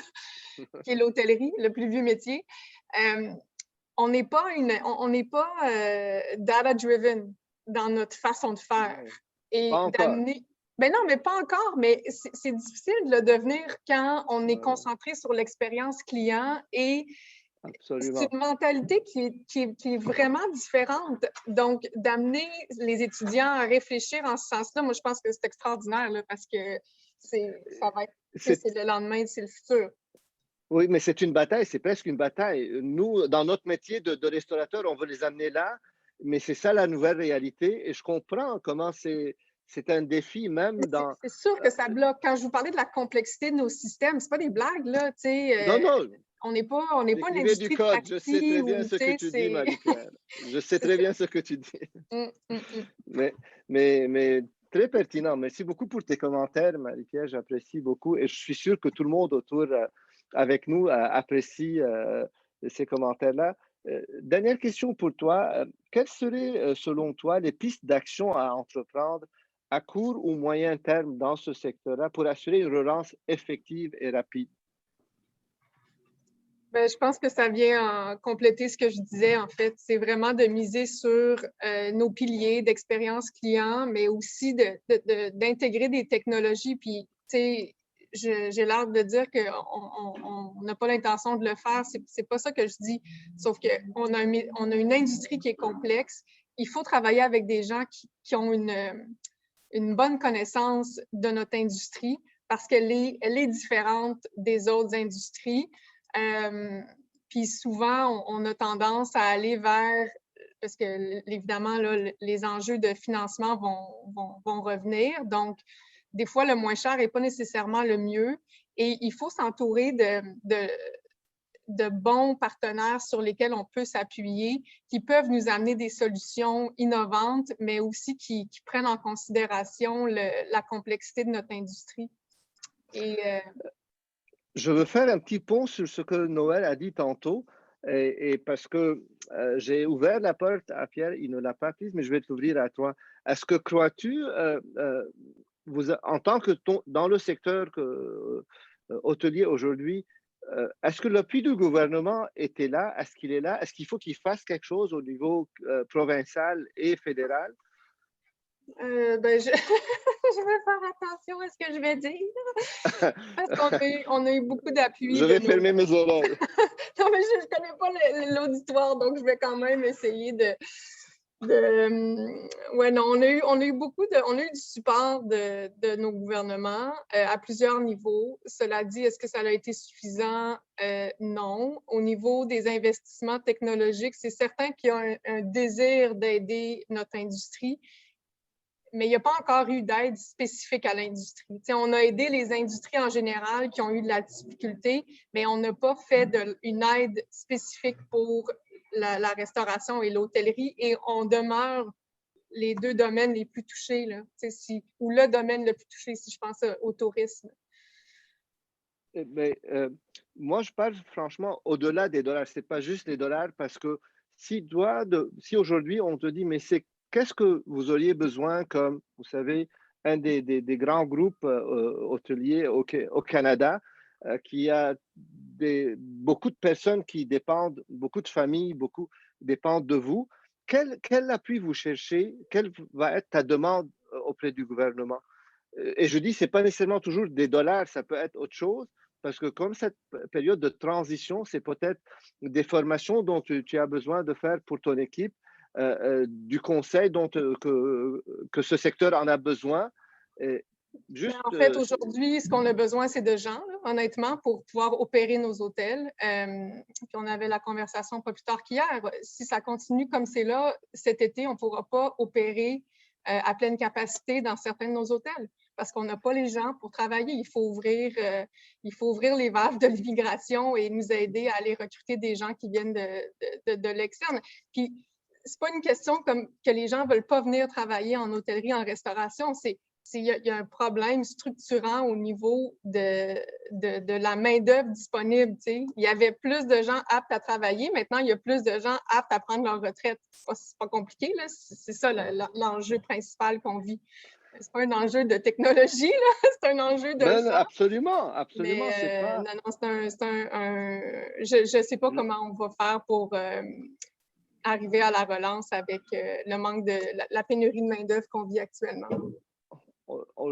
qui est l'hôtellerie, le plus vieux métier, on n'est pas data-driven dans notre façon de faire. Et d'amener... Ben non, mais pas encore, mais c'est difficile de le devenir quand on est concentré sur l'expérience client et absolument. c'est une mentalité qui est vraiment différente. Donc, d'amener les étudiants à réfléchir en ce sens-là, moi, je pense que c'est extraordinaire là, parce que c'est le lendemain, c'est le futur. Oui, mais c'est une bataille, c'est presque une bataille. Nous, dans notre métier de restaurateur, on veut les amener là, mais c'est ça la nouvelle réalité et je comprends comment c'est un défi même dans... C'est sûr que ça bloque. Quand je vous parlais de la complexité de nos systèmes, c'est pas des blagues, là, tu sais. Non. On n'est pas une industrie du code. de Je sais très bien ce que tu dis, Marie-Pierre. Je sais très bien ce que tu dis. Mais très pertinent. Merci beaucoup pour tes commentaires, Marie-Pierre. J'apprécie beaucoup et je suis sûr que tout le monde autour avec nous apprécie ces commentaires-là. Dernière question pour toi. Quelles seraient, selon toi, les pistes d'action à entreprendre à court ou moyen terme dans ce secteur-là pour assurer une relance effective et rapide? Ben, je pense que ça vient compléter ce que je disais, en fait. C'est vraiment de miser sur nos piliers d'expérience client, mais aussi d'intégrer des technologies. Puis, tu sais, j'ai l'air de dire qu'on n'a pas l'intention de le faire. C'est pas ça que je dis. Sauf qu'on a une industrie qui est complexe. Il faut travailler avec des gens qui ont une bonne connaissance de notre industrie parce qu'elle est différente des autres industries. Puis souvent, on a tendance à aller vers, parce que évidemment, là, les enjeux de financement vont revenir. Donc, des fois, le moins cher n'est pas nécessairement le mieux. Et il faut s'entourer de bons partenaires sur lesquels on peut s'appuyer, qui peuvent nous amener des solutions innovantes, mais aussi qui prennent en considération la complexité de notre industrie. Et, je veux faire un petit pont sur ce que Noël a dit tantôt, et parce que j'ai ouvert la porte à Pierre, il ne l'a pas prise, mais je vais te l'ouvrir à toi. Est-ce que crois-tu, en tant que dans le secteur hôtelier aujourd'hui, est-ce que l'appui du gouvernement était là? Est-ce qu'il est là? Est-ce qu'il faut qu'il fasse quelque chose au niveau provincial et fédéral? Ben je vais faire attention à ce que je vais dire. Parce qu'on a eu beaucoup d'appui. Je vais fermer mes oreilles. Non, mais je ne connais pas l'auditoire, donc je vais quand même essayer ouais, non, on a eu du support de nos gouvernements à plusieurs niveaux. Cela dit, est-ce que ça a été suffisant? Non. Au niveau des investissements technologiques, c'est certain qu'il y a un désir d'aider notre industrie, mais il n'y a pas encore eu d'aide spécifique à l'industrie. On a aidé les industries en général qui ont eu de la difficulté, mais on n'a pas fait une aide spécifique pour la restauration et l'hôtellerie et on demeure les deux domaines les plus touchés, là, ou le domaine le plus touché, si je pense au tourisme. Moi, je parle franchement au-delà des dollars. Ce n'est pas juste les dollars, parce que si aujourd'hui on te dit, mais qu'est-ce que vous auriez besoin comme, vous savez, un des grands groupes hôteliers au Canada, qui a beaucoup de personnes qui dépendent, beaucoup de familles, beaucoup dépendent de vous. Quel appui vous cherchez? Quelle va être ta demande auprès du gouvernement? Et je dis, ce n'est pas nécessairement toujours des dollars, ça peut être autre chose, parce que comme cette période de transition, c'est peut-être des formations dont tu as besoin de faire pour ton équipe, du conseil que ce secteur en a besoin. Et juste, en fait, aujourd'hui, ce qu'on a besoin, c'est de gens, là, honnêtement, pour pouvoir opérer nos hôtels. Puis on avait la conversation pas plus tard qu'hier. Si ça continue comme c'est là, cet été, on ne pourra pas opérer à pleine capacité dans certains de nos hôtels parce qu'on n'a pas les gens pour travailler. Il faut ouvrir les valves de l'immigration et nous aider à aller recruter des gens qui viennent de l'externe. Puis, c'est pas une question comme que les gens ne veulent pas venir travailler en hôtellerie, en restauration. Il y a un problème structurant au niveau de la main-d'œuvre disponible. T'sais. Il y avait plus de gens aptes à travailler. Maintenant, il y a plus de gens aptes à prendre leur retraite. C'est pas compliqué, là. C'est ça l'enjeu principal qu'on vit. C'est pas un enjeu de technologie, là. C'est un enjeu de choix. Absolument. Mais, pas... Non, je ne sais pas comment on va faire pour arriver à la relance avec le manque de la pénurie de main-d'œuvre qu'on vit actuellement.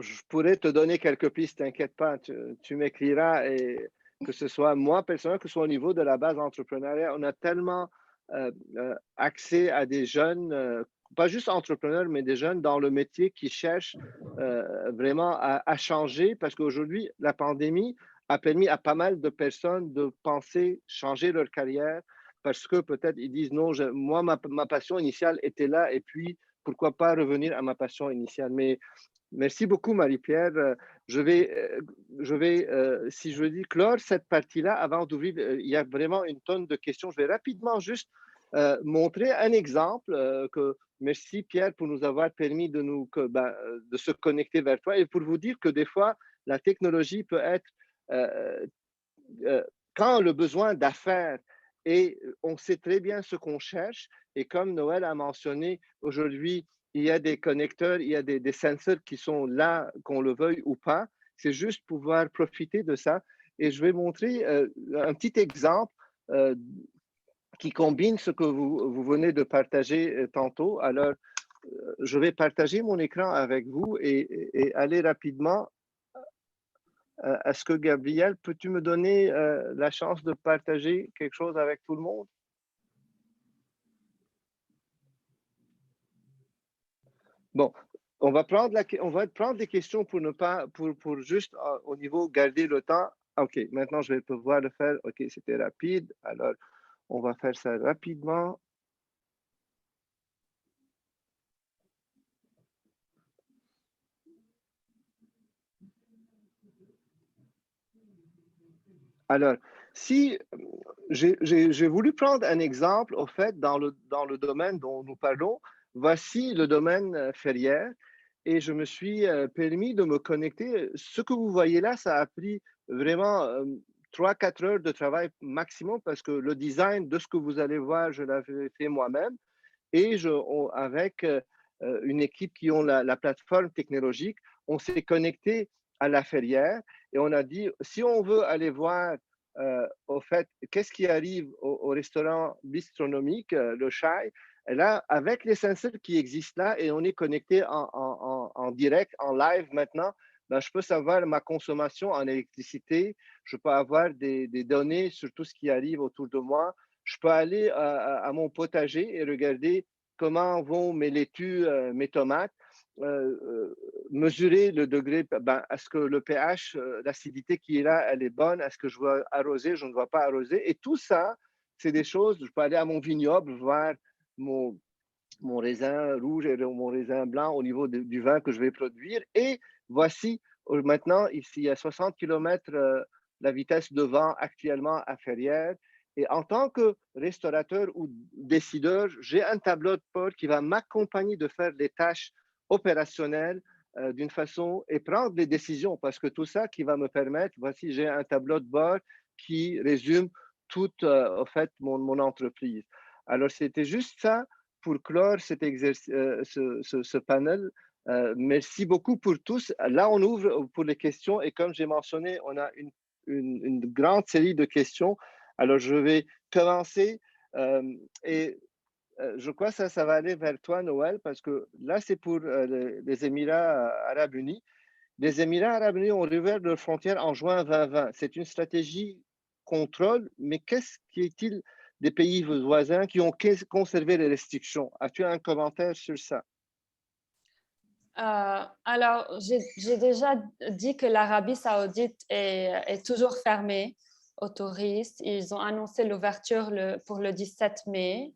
Je pourrais te donner quelques pistes, t'inquiète pas, tu m'écriras, et que ce soit moi personnellement, que ce soit au niveau de la base entrepreneuriale, on a tellement accès à des jeunes, pas juste entrepreneurs, mais des jeunes dans le métier qui cherchent vraiment à changer, parce qu'aujourd'hui, la pandémie a permis à pas mal de personnes de penser changer leur carrière, parce que peut-être ils disent non, moi, ma passion initiale était là, et puis pourquoi pas revenir à ma passion initiale. Mais merci beaucoup, Marie-Pierre. Je vais, si je dis clore cette partie-là, avant d'ouvrir, il y a vraiment une tonne de questions. Je vais rapidement juste montrer un exemple que merci, Pierre, pour nous avoir permis de se connecter vers toi, et pour vous dire que des fois, la technologie peut être, quand le besoin d'affaires, et on sait très bien ce qu'on cherche, et comme Noël a mentionné, aujourd'hui, il y a des connecteurs, il y a des sensors qui sont là, qu'on le veuille ou pas. C'est juste pouvoir profiter de ça. Et je vais montrer un petit exemple qui combine ce que vous venez de partager tantôt. Alors, je vais partager mon écran avec vous et aller rapidement. Est-ce que, Gabriel, peux-tu me donner la chance de partager quelque chose avec tout le monde? Bon, on va prendre des questions pour ne pas, pour juste au niveau garder le temps. OK, maintenant je vais pouvoir le faire. OK, c'était rapide. Alors, on va faire ça rapidement. Alors, si j'ai voulu prendre un exemple, au fait, dans le domaine dont nous parlons, voici le domaine ferrière, et je me suis permis de me connecter. Ce que vous voyez là, ça a pris vraiment 3-4 heures de travail maximum, parce que le design de ce que vous allez voir, je l'avais fait moi-même, et avec une équipe qui ont la plateforme technologique, on s'est connecté à la ferrière, et on a dit, si on veut aller voir au fait, qu'est-ce qui arrive au restaurant bistronomique, le Chai, là, avec les sensors qui existent là, et on est connecté en direct, en live maintenant, ben, je peux savoir ma consommation en électricité, je peux avoir des données sur tout ce qui arrive autour de moi, je peux aller à mon potager et regarder comment vont mes laitues, mes tomates, mesurer le degré, est-ce que le pH, l'acidité qui est là, elle est bonne, est-ce que je dois arroser, je ne dois pas arroser, et tout ça, c'est des choses, je peux aller à mon vignoble, voir mon raisin rouge et mon raisin blanc au niveau du vin que je vais produire, et voici, maintenant, ici, à 60 km la vitesse de vent actuellement à Ferrières, Et en tant que restaurateur ou décideur, j'ai un tableau de bord qui va m'accompagner de faire des tâches opérationnelles d'une façon et prendre des décisions, parce que tout ça qui va me permettre, voici, j'ai un tableau de bord qui résume toute en fait, mon entreprise. Alors, c'était juste ça pour clore ce panel. Merci beaucoup pour tous. Là, on ouvre pour les questions et comme j'ai mentionné, on a une grande série de questions. Alors, je vais commencer et je crois que ça va aller vers toi, Noël, parce que là, c'est pour les Émirats arabes unis. Les Émirats arabes unis ont rouvert leurs frontières en juin 2020. C'est une stratégie contrôle, mais qu'est-ce qui est-il des pays voisins qui ont conservé les restrictions? As-tu un commentaire sur ça? Alors, j'ai déjà dit que l'Arabie saoudite est toujours fermée aux touristes. Ils ont annoncé l'ouverture pour le 17 mai.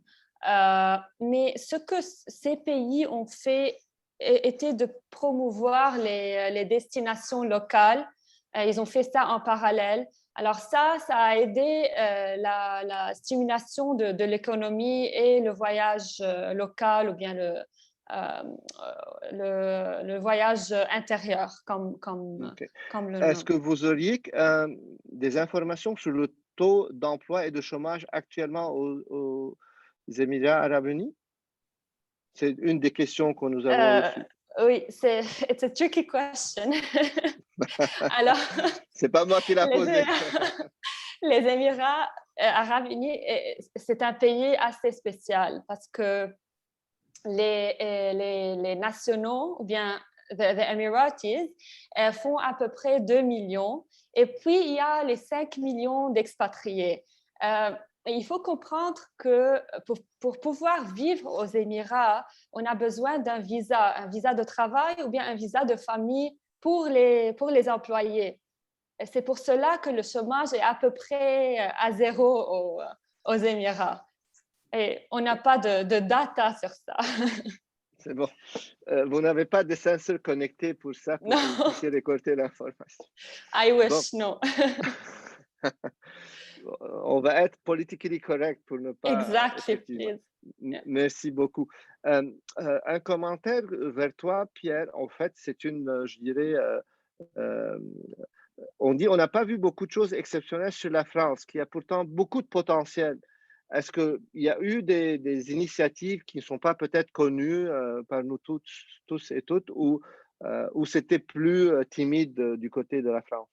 Mais ce que ces pays ont fait était de promouvoir les destinations locales. Ils ont fait ça en parallèle. Alors ça a aidé la stimulation de l'économie et le voyage local ou bien le voyage intérieur, comme le nom. Est-ce que vous auriez des informations sur le taux d'emploi et de chômage actuellement aux Émirats arabes unis? C'est une des questions que nous avons reçues. Oui, it's a tricky question. Alors, c'est pas moi qui l'a posé. Les Émirats arabes unis, c'est un pays assez spécial parce que les nationaux, ou bien the Emiratis, font à peu près 2 millions. Et puis, il y a les 5 millions d'expatriés. Il faut comprendre que pour pouvoir vivre aux Émirats, on a besoin un visa de travail ou bien un visa de famille pour les employés. Et c'est pour cela que le chômage est à peu près à zéro aux Émirats. Et on n'a pas de data sur ça. C'est bon. Vous n'avez pas de sensors connectés pour ça, pour que vous puissiez récolter l'information. I wish, non. On va être politically correct pour ne pas... Exactly, please. Merci beaucoup. Un commentaire vers toi, Pierre. En fait, c'est je dirais... on dit on n'a pas vu beaucoup de choses exceptionnelles sur la France, qui a pourtant beaucoup de potentiel. Est-ce qu'il y a eu des initiatives qui ne sont pas peut-être connues par nous tous et toutes, ou c'était plus timide du côté de la France?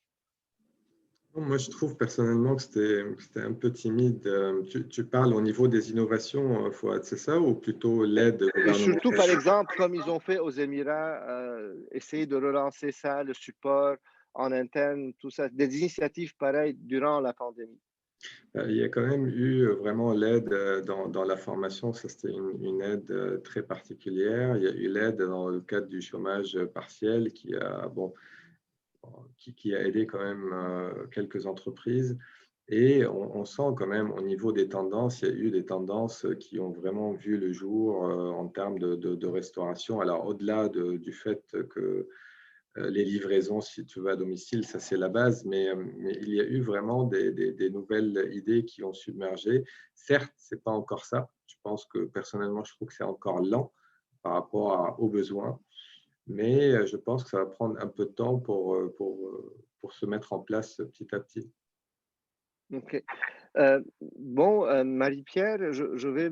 Moi, je trouve personnellement que c'était un peu timide. Tu parles au niveau des innovations, Fouad, c'est ça, ou plutôt l'aide gouvernementale? Surtout, par exemple, comme ils ont fait aux Émirats, essayer de relancer ça, le support en interne, tout ça, des initiatives pareilles durant la pandémie. Il y a quand même eu vraiment l'aide dans la formation, ça c'était une aide très particulière. Il y a eu l'aide dans le cadre du chômage partiel qui a aidé quand même quelques entreprises. Et on sent quand même au niveau des tendances, il y a eu des tendances qui ont vraiment vu le jour en termes de restauration. Alors au-delà du fait que les livraisons, si tu vas à domicile, ça c'est la base, mais il y a eu vraiment des nouvelles idées qui ont submergé. Certes, ce n'est pas encore ça. Je pense que personnellement, je trouve que c'est encore lent par rapport aux besoins, mais je pense que ça va prendre un peu de temps pour se mettre en place petit à petit. Ok. Bon, Marie-Pierre, je vais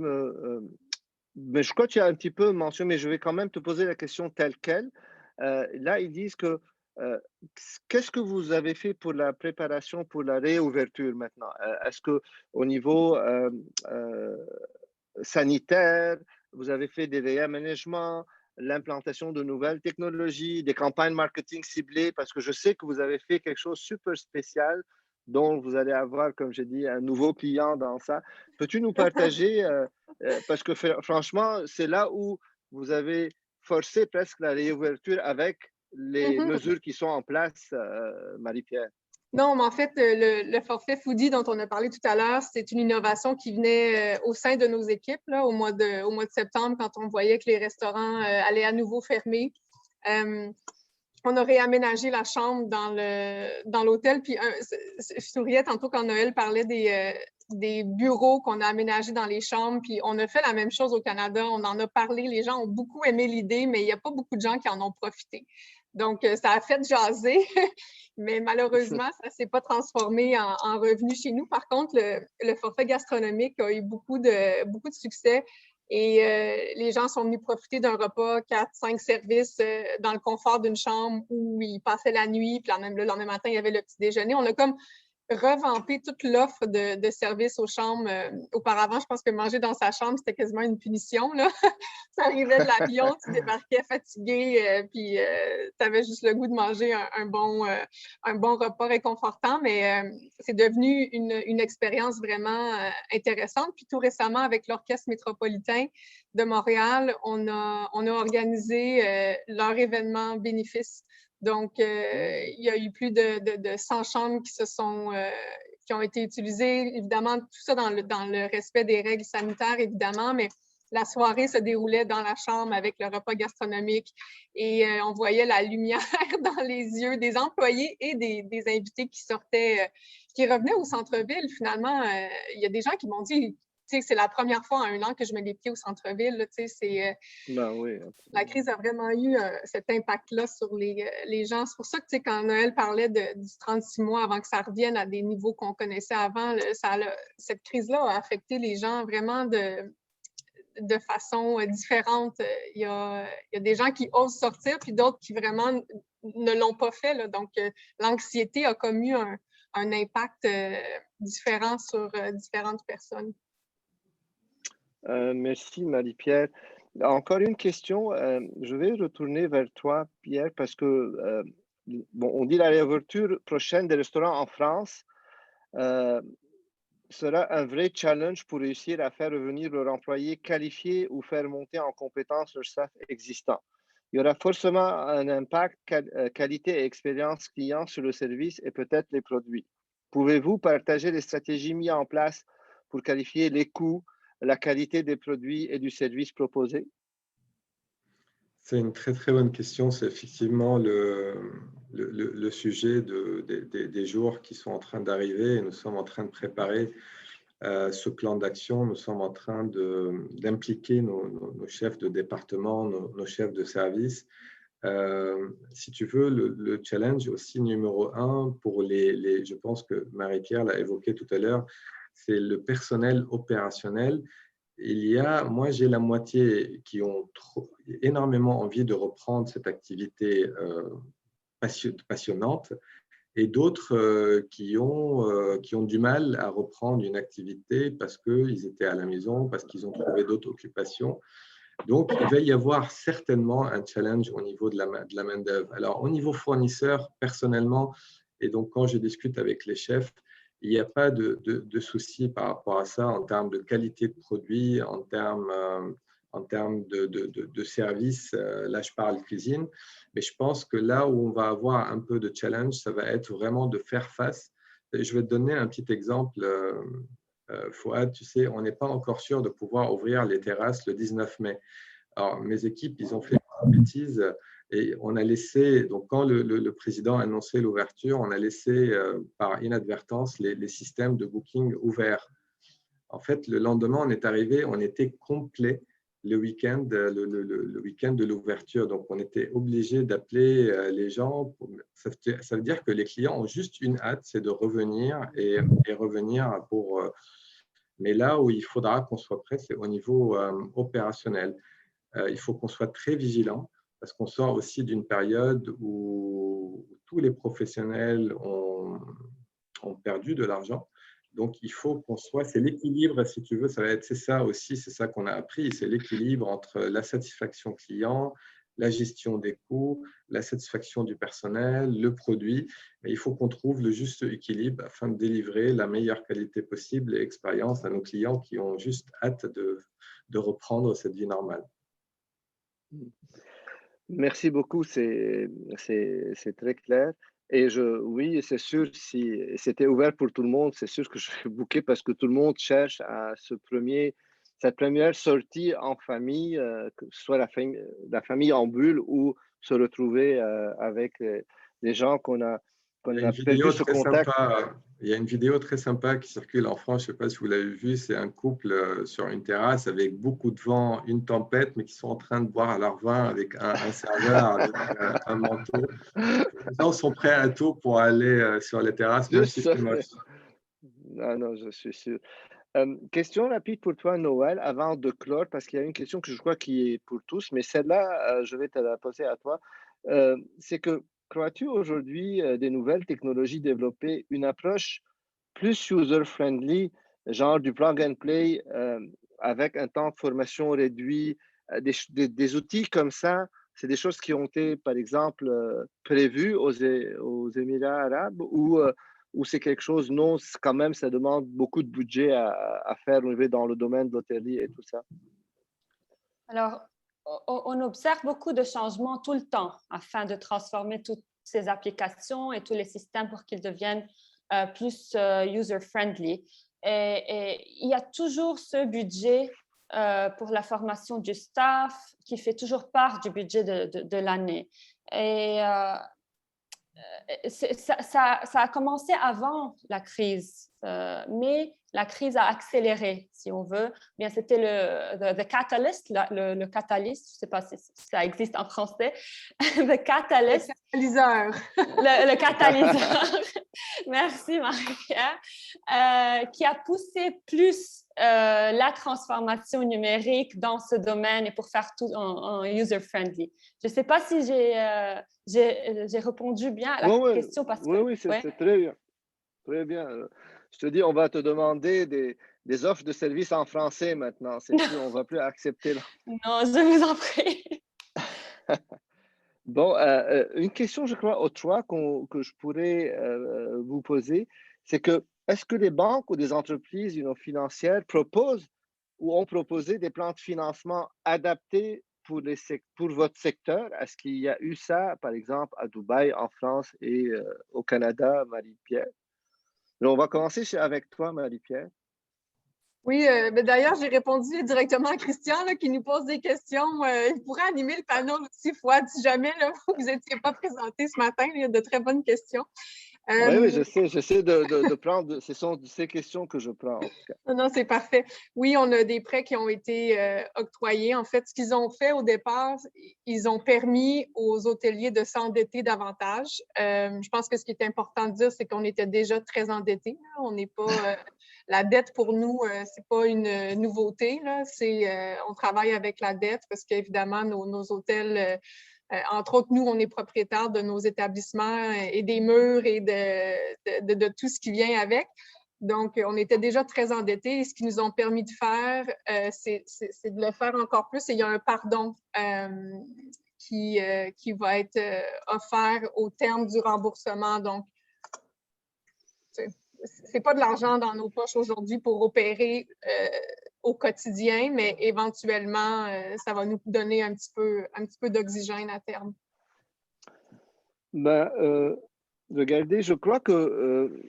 mais je crois que tu as un petit peu mentionné, mais je vais quand même te poser la question telle qu'elle. Là, ils disent que qu'est-ce que vous avez fait pour la préparation pour la réouverture maintenant? Est-ce qu'au niveau sanitaire, vous avez fait des réaménagements, l'implantation de nouvelles technologies, des campagnes marketing ciblées? Parce que je sais que vous avez fait quelque chose de super spécial dont vous allez avoir, comme j'ai dit, un nouveau client dans ça. Peux-tu nous partager, parce que franchement, c'est là où vous avez forcé presque la réouverture avec les mesures qui sont en place, Marie-Pierre. Non, mais en fait, le forfait Foodie dont on a parlé tout à l'heure, c'est une innovation qui venait au sein de nos équipes là, au mois de septembre, quand on voyait que les restaurants allaient à nouveau fermer. On a réaménagé la chambre dans l'hôtel. Puis je souriais tantôt quand Noël parlait des bureaux qu'on a aménagés dans les chambres. Puis on a fait la même chose au Canada. On en a parlé. Les gens ont beaucoup aimé l'idée, mais il n'y a pas beaucoup de gens qui en ont profité. Donc, ça a fait jaser, mais malheureusement, ça ne s'est pas transformé en revenu chez nous. Par contre, le forfait gastronomique a eu beaucoup de succès. Et les gens sont venus profiter d'un repas, 4-5 services dans le confort d'une chambre où ils passaient la nuit, puis le lendemain matin, il y avait le petit déjeuner. On a comme revampé toute l'offre de services aux chambres. Auparavant, je pense que manger dans sa chambre, c'était quasiment une punition, là. Tu arrivais de l'avion, tu débarquais fatigué, puis tu avais juste le goût de manger un bon repas réconfortant, mais c'est devenu une expérience vraiment intéressante. Puis tout récemment, avec l'Orchestre métropolitain de Montréal, on a organisé leur événement bénéfice. Donc, il y a eu plus de 100 chambres qui ont été utilisées. Évidemment, tout ça dans le respect des règles sanitaires, évidemment, mais la soirée se déroulait dans la chambre avec le repas gastronomique et on voyait la lumière dans les yeux des employés et des invités qui sortaient, qui revenaient au centre-ville. Finalement, il y a des gens qui m'ont dit, tu sais, c'est la première fois en 1 an que je mets les pieds au centre-ville. Tu sais, oui, la crise a vraiment eu cet impact-là sur les gens. C'est pour ça que, tu sais, quand Noël parlait du 36 mois avant que ça revienne à des niveaux qu'on connaissait avant, cette crise-là a affecté les gens vraiment de façon différente. Il y a des gens qui osent sortir, puis d'autres qui vraiment ne l'ont pas fait, là. Donc, l'anxiété a comme eu un impact différent sur différentes personnes. Merci Marie-Pierre. Encore une question. Je vais retourner vers toi, Pierre, parce que on dit la réouverture prochaine des restaurants en France sera un vrai challenge pour réussir à faire revenir leurs employés qualifiés ou faire monter en compétence leur staff existant. Il y aura forcément un impact qualité et expérience client sur le service et peut-être les produits. Pouvez-vous partager les stratégies mises en place pour qualifier les coûts, la qualité des produits et du service proposé? C'est une très très bonne question. C'est effectivement le sujet des jours qui sont en train d'arriver et nous sommes en train de préparer ce plan d'action. Nous sommes en train d'impliquer nos chefs de département, nos chefs de service. Si tu veux, le challenge aussi numéro 1 pour je pense que Marie-Pierre l'a évoqué tout à l'heure, c'est le personnel opérationnel. Moi, j'ai la moitié qui ont énormément envie de reprendre cette activité passionnante et d'autres qui ont du mal à reprendre une activité parce qu'ils étaient à la maison, parce qu'ils ont trouvé d'autres occupations. Donc, il va y avoir certainement un challenge au niveau de la main-d'œuvre. Alors, au niveau fournisseur, personnellement, et donc quand je discute avec les chefs, il n'y a pas de souci par rapport à ça en termes de qualité de produit, en termes de service. Là, je parle cuisine. Mais je pense que là où on va avoir un peu de challenge, ça va être vraiment de faire face. Je vais te donner un petit exemple. Fouad, tu sais, on n'est pas encore sûr de pouvoir ouvrir les terrasses le 19 mai. Alors, mes équipes, ils ont fait une bêtise et on a laissé, donc quand le président a annoncé l'ouverture, on a laissé par inadvertance les systèmes de booking ouverts. En fait, le lendemain, on est arrivé, on était complet le week-end de l'ouverture. Donc, on était obligé d'appeler les gens. Ça veut dire que les clients ont juste une hâte, c'est de revenir et revenir pour… Mais là où il faudra qu'on soit prêt, c'est au niveau opérationnel. Il faut qu'on soit très vigilant parce qu'on sort aussi d'une période où tous les professionnels ont perdu de l'argent. Donc, il faut qu'on soit… C'est l'équilibre, si tu veux, c'est ça aussi, c'est ça qu'on a appris, c'est l'équilibre entre la satisfaction client, la gestion des coûts, la satisfaction du personnel, le produit. Mais il faut qu'on trouve le juste équilibre afin de délivrer la meilleure qualité possible et expérience à nos clients qui ont juste hâte de reprendre cette vie normale. Merci beaucoup, c'est très clair. Et oui, c'est sûr, si c'était ouvert pour tout le monde, c'est sûr que je vais booker parce que tout le monde cherche à cette première sortie en famille, que ce soit la famille en bulle ou se retrouver avec les gens qu'on a qu'on a perdu ce contact. Il y a une vidéo très sympa qui circule en France, je ne sais pas si vous l'avez vue, c'est un couple sur une terrasse avec beaucoup de vent, une tempête, mais qui sont en train de boire leur vin avec un serveur, avec un manteau. Les gens sont prêts à tout pour aller sur les terrasses, même si c'est moche. Ah non, je suis sûr. Question rapide pour toi, Noël, avant de clore, parce qu'il y a une question que je crois qui est pour tous, mais celle-là, je vais te la poser à toi. C'est que crois-tu aujourd'hui des nouvelles technologies développer une approche plus user-friendly, genre du plug and play avec un temps de formation réduit, des outils comme ça? C'est des choses qui ont été, par exemple, prévues aux Émirats arabes ou c'est quelque chose, non, quand même, ça demande beaucoup de budget à faire dans le domaine de l'hôtellerie et tout ça? Alors, on observe beaucoup de changements tout le temps afin de transformer toutes ces applications et tous les systèmes pour qu'ils deviennent plus user-friendly. Et il y a toujours ce budget pour la formation du staff qui fait toujours part du budget de l'année. Et ça a commencé avant la crise, mais la crise a accéléré, si on veut. Bien, c'était the catalyst, le catalyste, je ne sais pas si ça existe en français, the catalyst. Le catalyseur. Le catalyseur. Merci, Marie-Pierre, qui a poussé plus la transformation numérique dans ce domaine et pour faire tout en user-friendly. Je ne sais pas si j'ai répondu bien à la question. Parce que, oui, c'est très bien. Très bien. Je te dis, on va te demander des offres de services en français maintenant. On ne va plus accepter. Non, je vous en prie. Bon, une question, je crois, au choix que je pourrais vous poser, c'est que est-ce que les banques ou des entreprises financières proposent ou ont proposé des plans de financement adaptés pour votre secteur? Est-ce qu'il y a eu ça, par exemple, à Dubaï, en France et au Canada, Marie-Pierre? On va commencer avec toi, Marie-Pierre. Oui, d'ailleurs, j'ai répondu directement à Christian là, qui nous pose des questions. Il pourrait animer le panel aussi, Fouad, si jamais là, vous n'étiez pas présenté ce matin. Il y a de très bonnes questions. Oui, j'essaie de prendre, ce sont ces questions que je prends en tout cas. Non, c'est parfait. Oui, on a des prêts qui ont été octroyés. En fait, ce qu'ils ont fait au départ, ils ont permis aux hôteliers de s'endetter davantage. Je pense que ce qui est important de dire, c'est qu'on était déjà très endettés. On n'est pas... la dette, pour nous, c'est pas une nouveauté. Là. On travaille avec la dette parce qu'évidemment, nos hôtels... entre autres, nous, on est propriétaires de nos établissements et des murs et de tout ce qui vient avec. Donc, on était déjà très endettés et ce qu'ils nous ont permis de faire, c'est de le faire encore plus. Et il y a un pardon qui va être offert au terme du remboursement. Donc, c'est pas de l'argent dans nos poches aujourd'hui pour opérer au quotidien, mais éventuellement, ça va nous donner un petit peu d'oxygène à terme. Regardez, je crois que,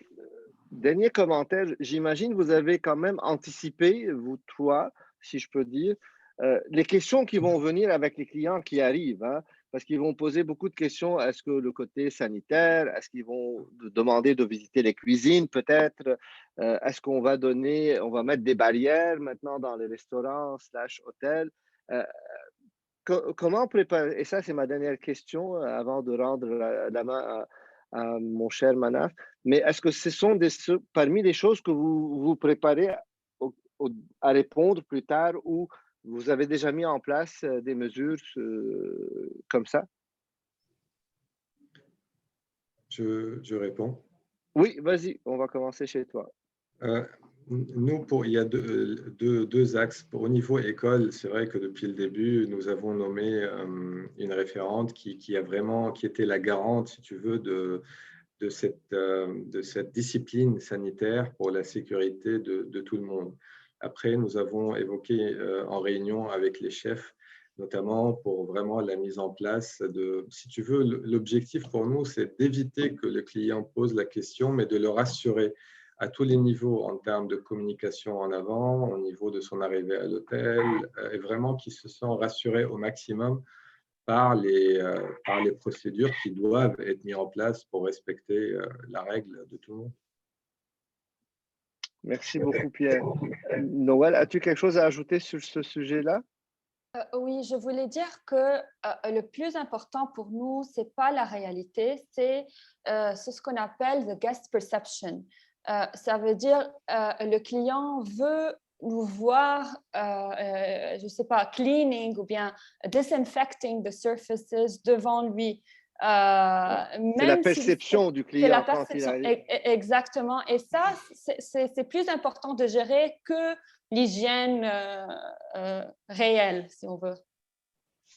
dernier commentaire, j'imagine vous avez quand même anticipé, vous trois, si je peux dire, les questions qui vont venir avec les clients qui arrivent, hein, parce qu'ils vont poser beaucoup de questions. Est-ce que le côté sanitaire, est-ce qu'ils vont demander de visiter les cuisines peut-être? Est-ce qu'on va mettre des barrières maintenant dans les restaurants / hôtels? Comment préparer? Et ça, c'est ma dernière question avant de rendre la main à mon cher Manaf. Mais est-ce que ce sont parmi les choses que vous préparez à répondre plus tard ou vous avez déjà mis en place des mesures comme ça? Je réponds. Oui, vas-y, on va commencer chez toi. Nous, il y a deux axes. Au niveau école, c'est vrai que depuis le début, nous avons nommé une référente qui était la garante, si tu veux, de cette discipline sanitaire pour la sécurité de tout le monde. Après, nous avons évoqué en réunion avec les chefs, notamment pour vraiment la mise en place si tu veux, l'objectif pour nous, c'est d'éviter que le client pose la question, mais de le rassurer à tous les niveaux en termes de communication en avant, au niveau de son arrivée à l'hôtel, et vraiment qu'il se sent rassuré au maximum par les procédures qui doivent être mises en place pour respecter la règle de tout le monde. Merci beaucoup, Pierre. Noël, as-tu quelque chose à ajouter sur ce sujet-là? Oui, je voulais dire que le plus important pour nous, ce n'est pas la réalité, c'est ce qu'on appelle the guest perception. Ça veut dire le client veut nous voir, je ne sais pas, cleaning ou bien disinfecting the surfaces devant lui. C'est la perception du client. C'est la perception, exactement. Et ça, c'est plus important de gérer que l'hygiène réelle, si on veut.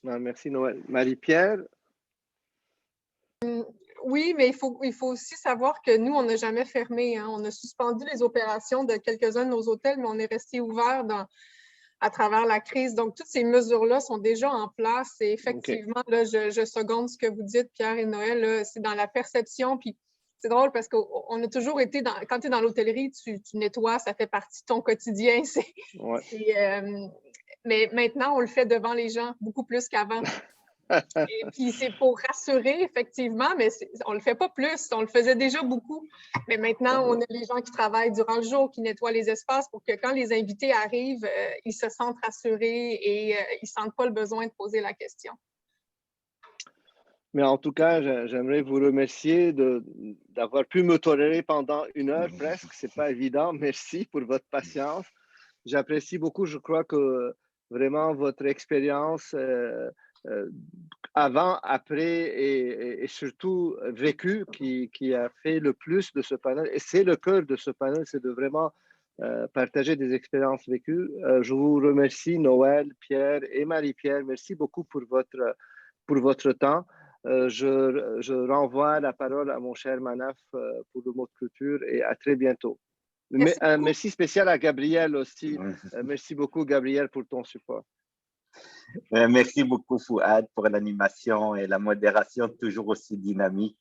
Merci, Noël. Marie-Pierre? Oui, mais il faut aussi savoir que nous, on n'a jamais fermé. Hein. On a suspendu les opérations de quelques-uns de nos hôtels, mais on est resté ouvert à travers la crise. Donc, toutes ces mesures-là sont déjà en place. Et effectivement, là, je seconde ce que vous dites, Pierre et Noël, c'est dans la perception. Puis, c'est drôle parce qu'on a toujours été quand tu es dans l'hôtellerie, tu nettoies, ça fait partie de ton quotidien. Mais maintenant, on le fait devant les gens beaucoup plus qu'avant. Et puis, c'est pour rassurer, effectivement, mais on ne le fait pas plus. On le faisait déjà beaucoup. Mais maintenant, on a les gens qui travaillent durant le jour, qui nettoient les espaces pour que quand les invités arrivent, ils se sentent rassurés et ils ne sentent pas le besoin de poser la question. Mais en tout cas, j'aimerais vous remercier d'avoir pu me tolérer pendant 1 heure presque. Ce n'est pas évident. Merci pour votre patience. J'apprécie beaucoup. Je crois que vraiment votre expérience avant, après et surtout vécu qui a fait le plus de ce panel. Et c'est le cœur de ce panel, c'est de vraiment partager des expériences vécues. Je vous remercie, Noël, Pierre et Marie-Pierre. Merci beaucoup pour votre temps. Je renvoie la parole à mon cher Manaf pour le mot de clôture et à très bientôt. Merci spécial à Gabriel aussi. Merci beaucoup, Gabriel, pour ton support. Merci beaucoup, Fouad, pour l'animation et la modération toujours aussi dynamique.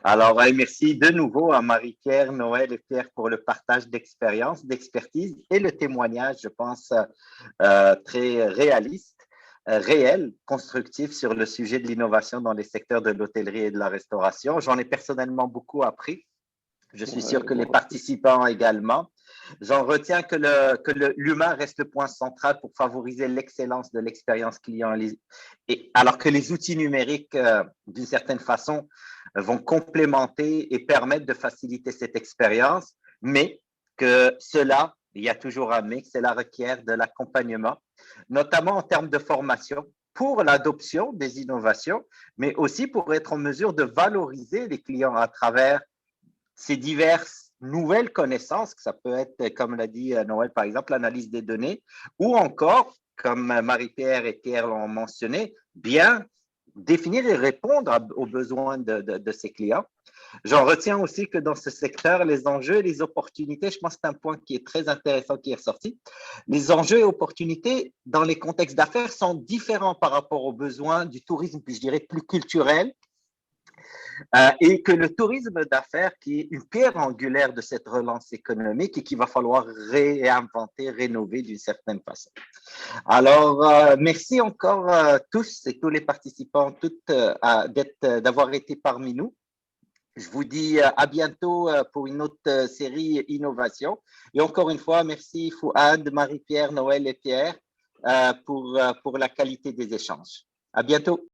Alors, merci de nouveau à Marie-Pierre, Noël et Pierre pour le partage d'expérience, d'expertise et le témoignage, je pense, très réaliste, réel, constructif sur le sujet de l'innovation dans les secteurs de l'hôtellerie et de la restauration. J'en ai personnellement beaucoup appris. Je suis sûr que les participants également. J'en retiens que l'humain reste le point central pour favoriser l'excellence de l'expérience client. Alors que les outils numériques, d'une certaine façon, vont complémenter et permettre de faciliter cette expérience, mais que cela, il y a toujours un mais, cela requiert de l'accompagnement, notamment en termes de formation, pour l'adoption des innovations, mais aussi pour être en mesure de valoriser les clients à travers ces diverses nouvelles connaissances, que ça peut être, comme l'a dit Noël, par exemple, l'analyse des données, ou encore, comme Marie-Pierre et Pierre l'ont mentionné, bien définir et répondre aux besoins de ces clients. J'en retiens aussi que dans ce secteur, les enjeux et les opportunités, je pense que c'est un point qui est très intéressant qui est ressorti, les enjeux et opportunités dans les contextes d'affaires sont différents par rapport aux besoins du tourisme, puis je dirais plus culturel, et que le tourisme d'affaires, qui est une pierre angulaire de cette relance économique et qu'il va falloir réinventer, rénover d'une certaine façon. Alors, merci encore tous et tous les participants d'avoir été parmi nous. Je vous dis à bientôt pour une autre série Innovation. Et encore une fois, merci Fouad, Marie-Pierre, Noël et Pierre pour la qualité des échanges. À bientôt.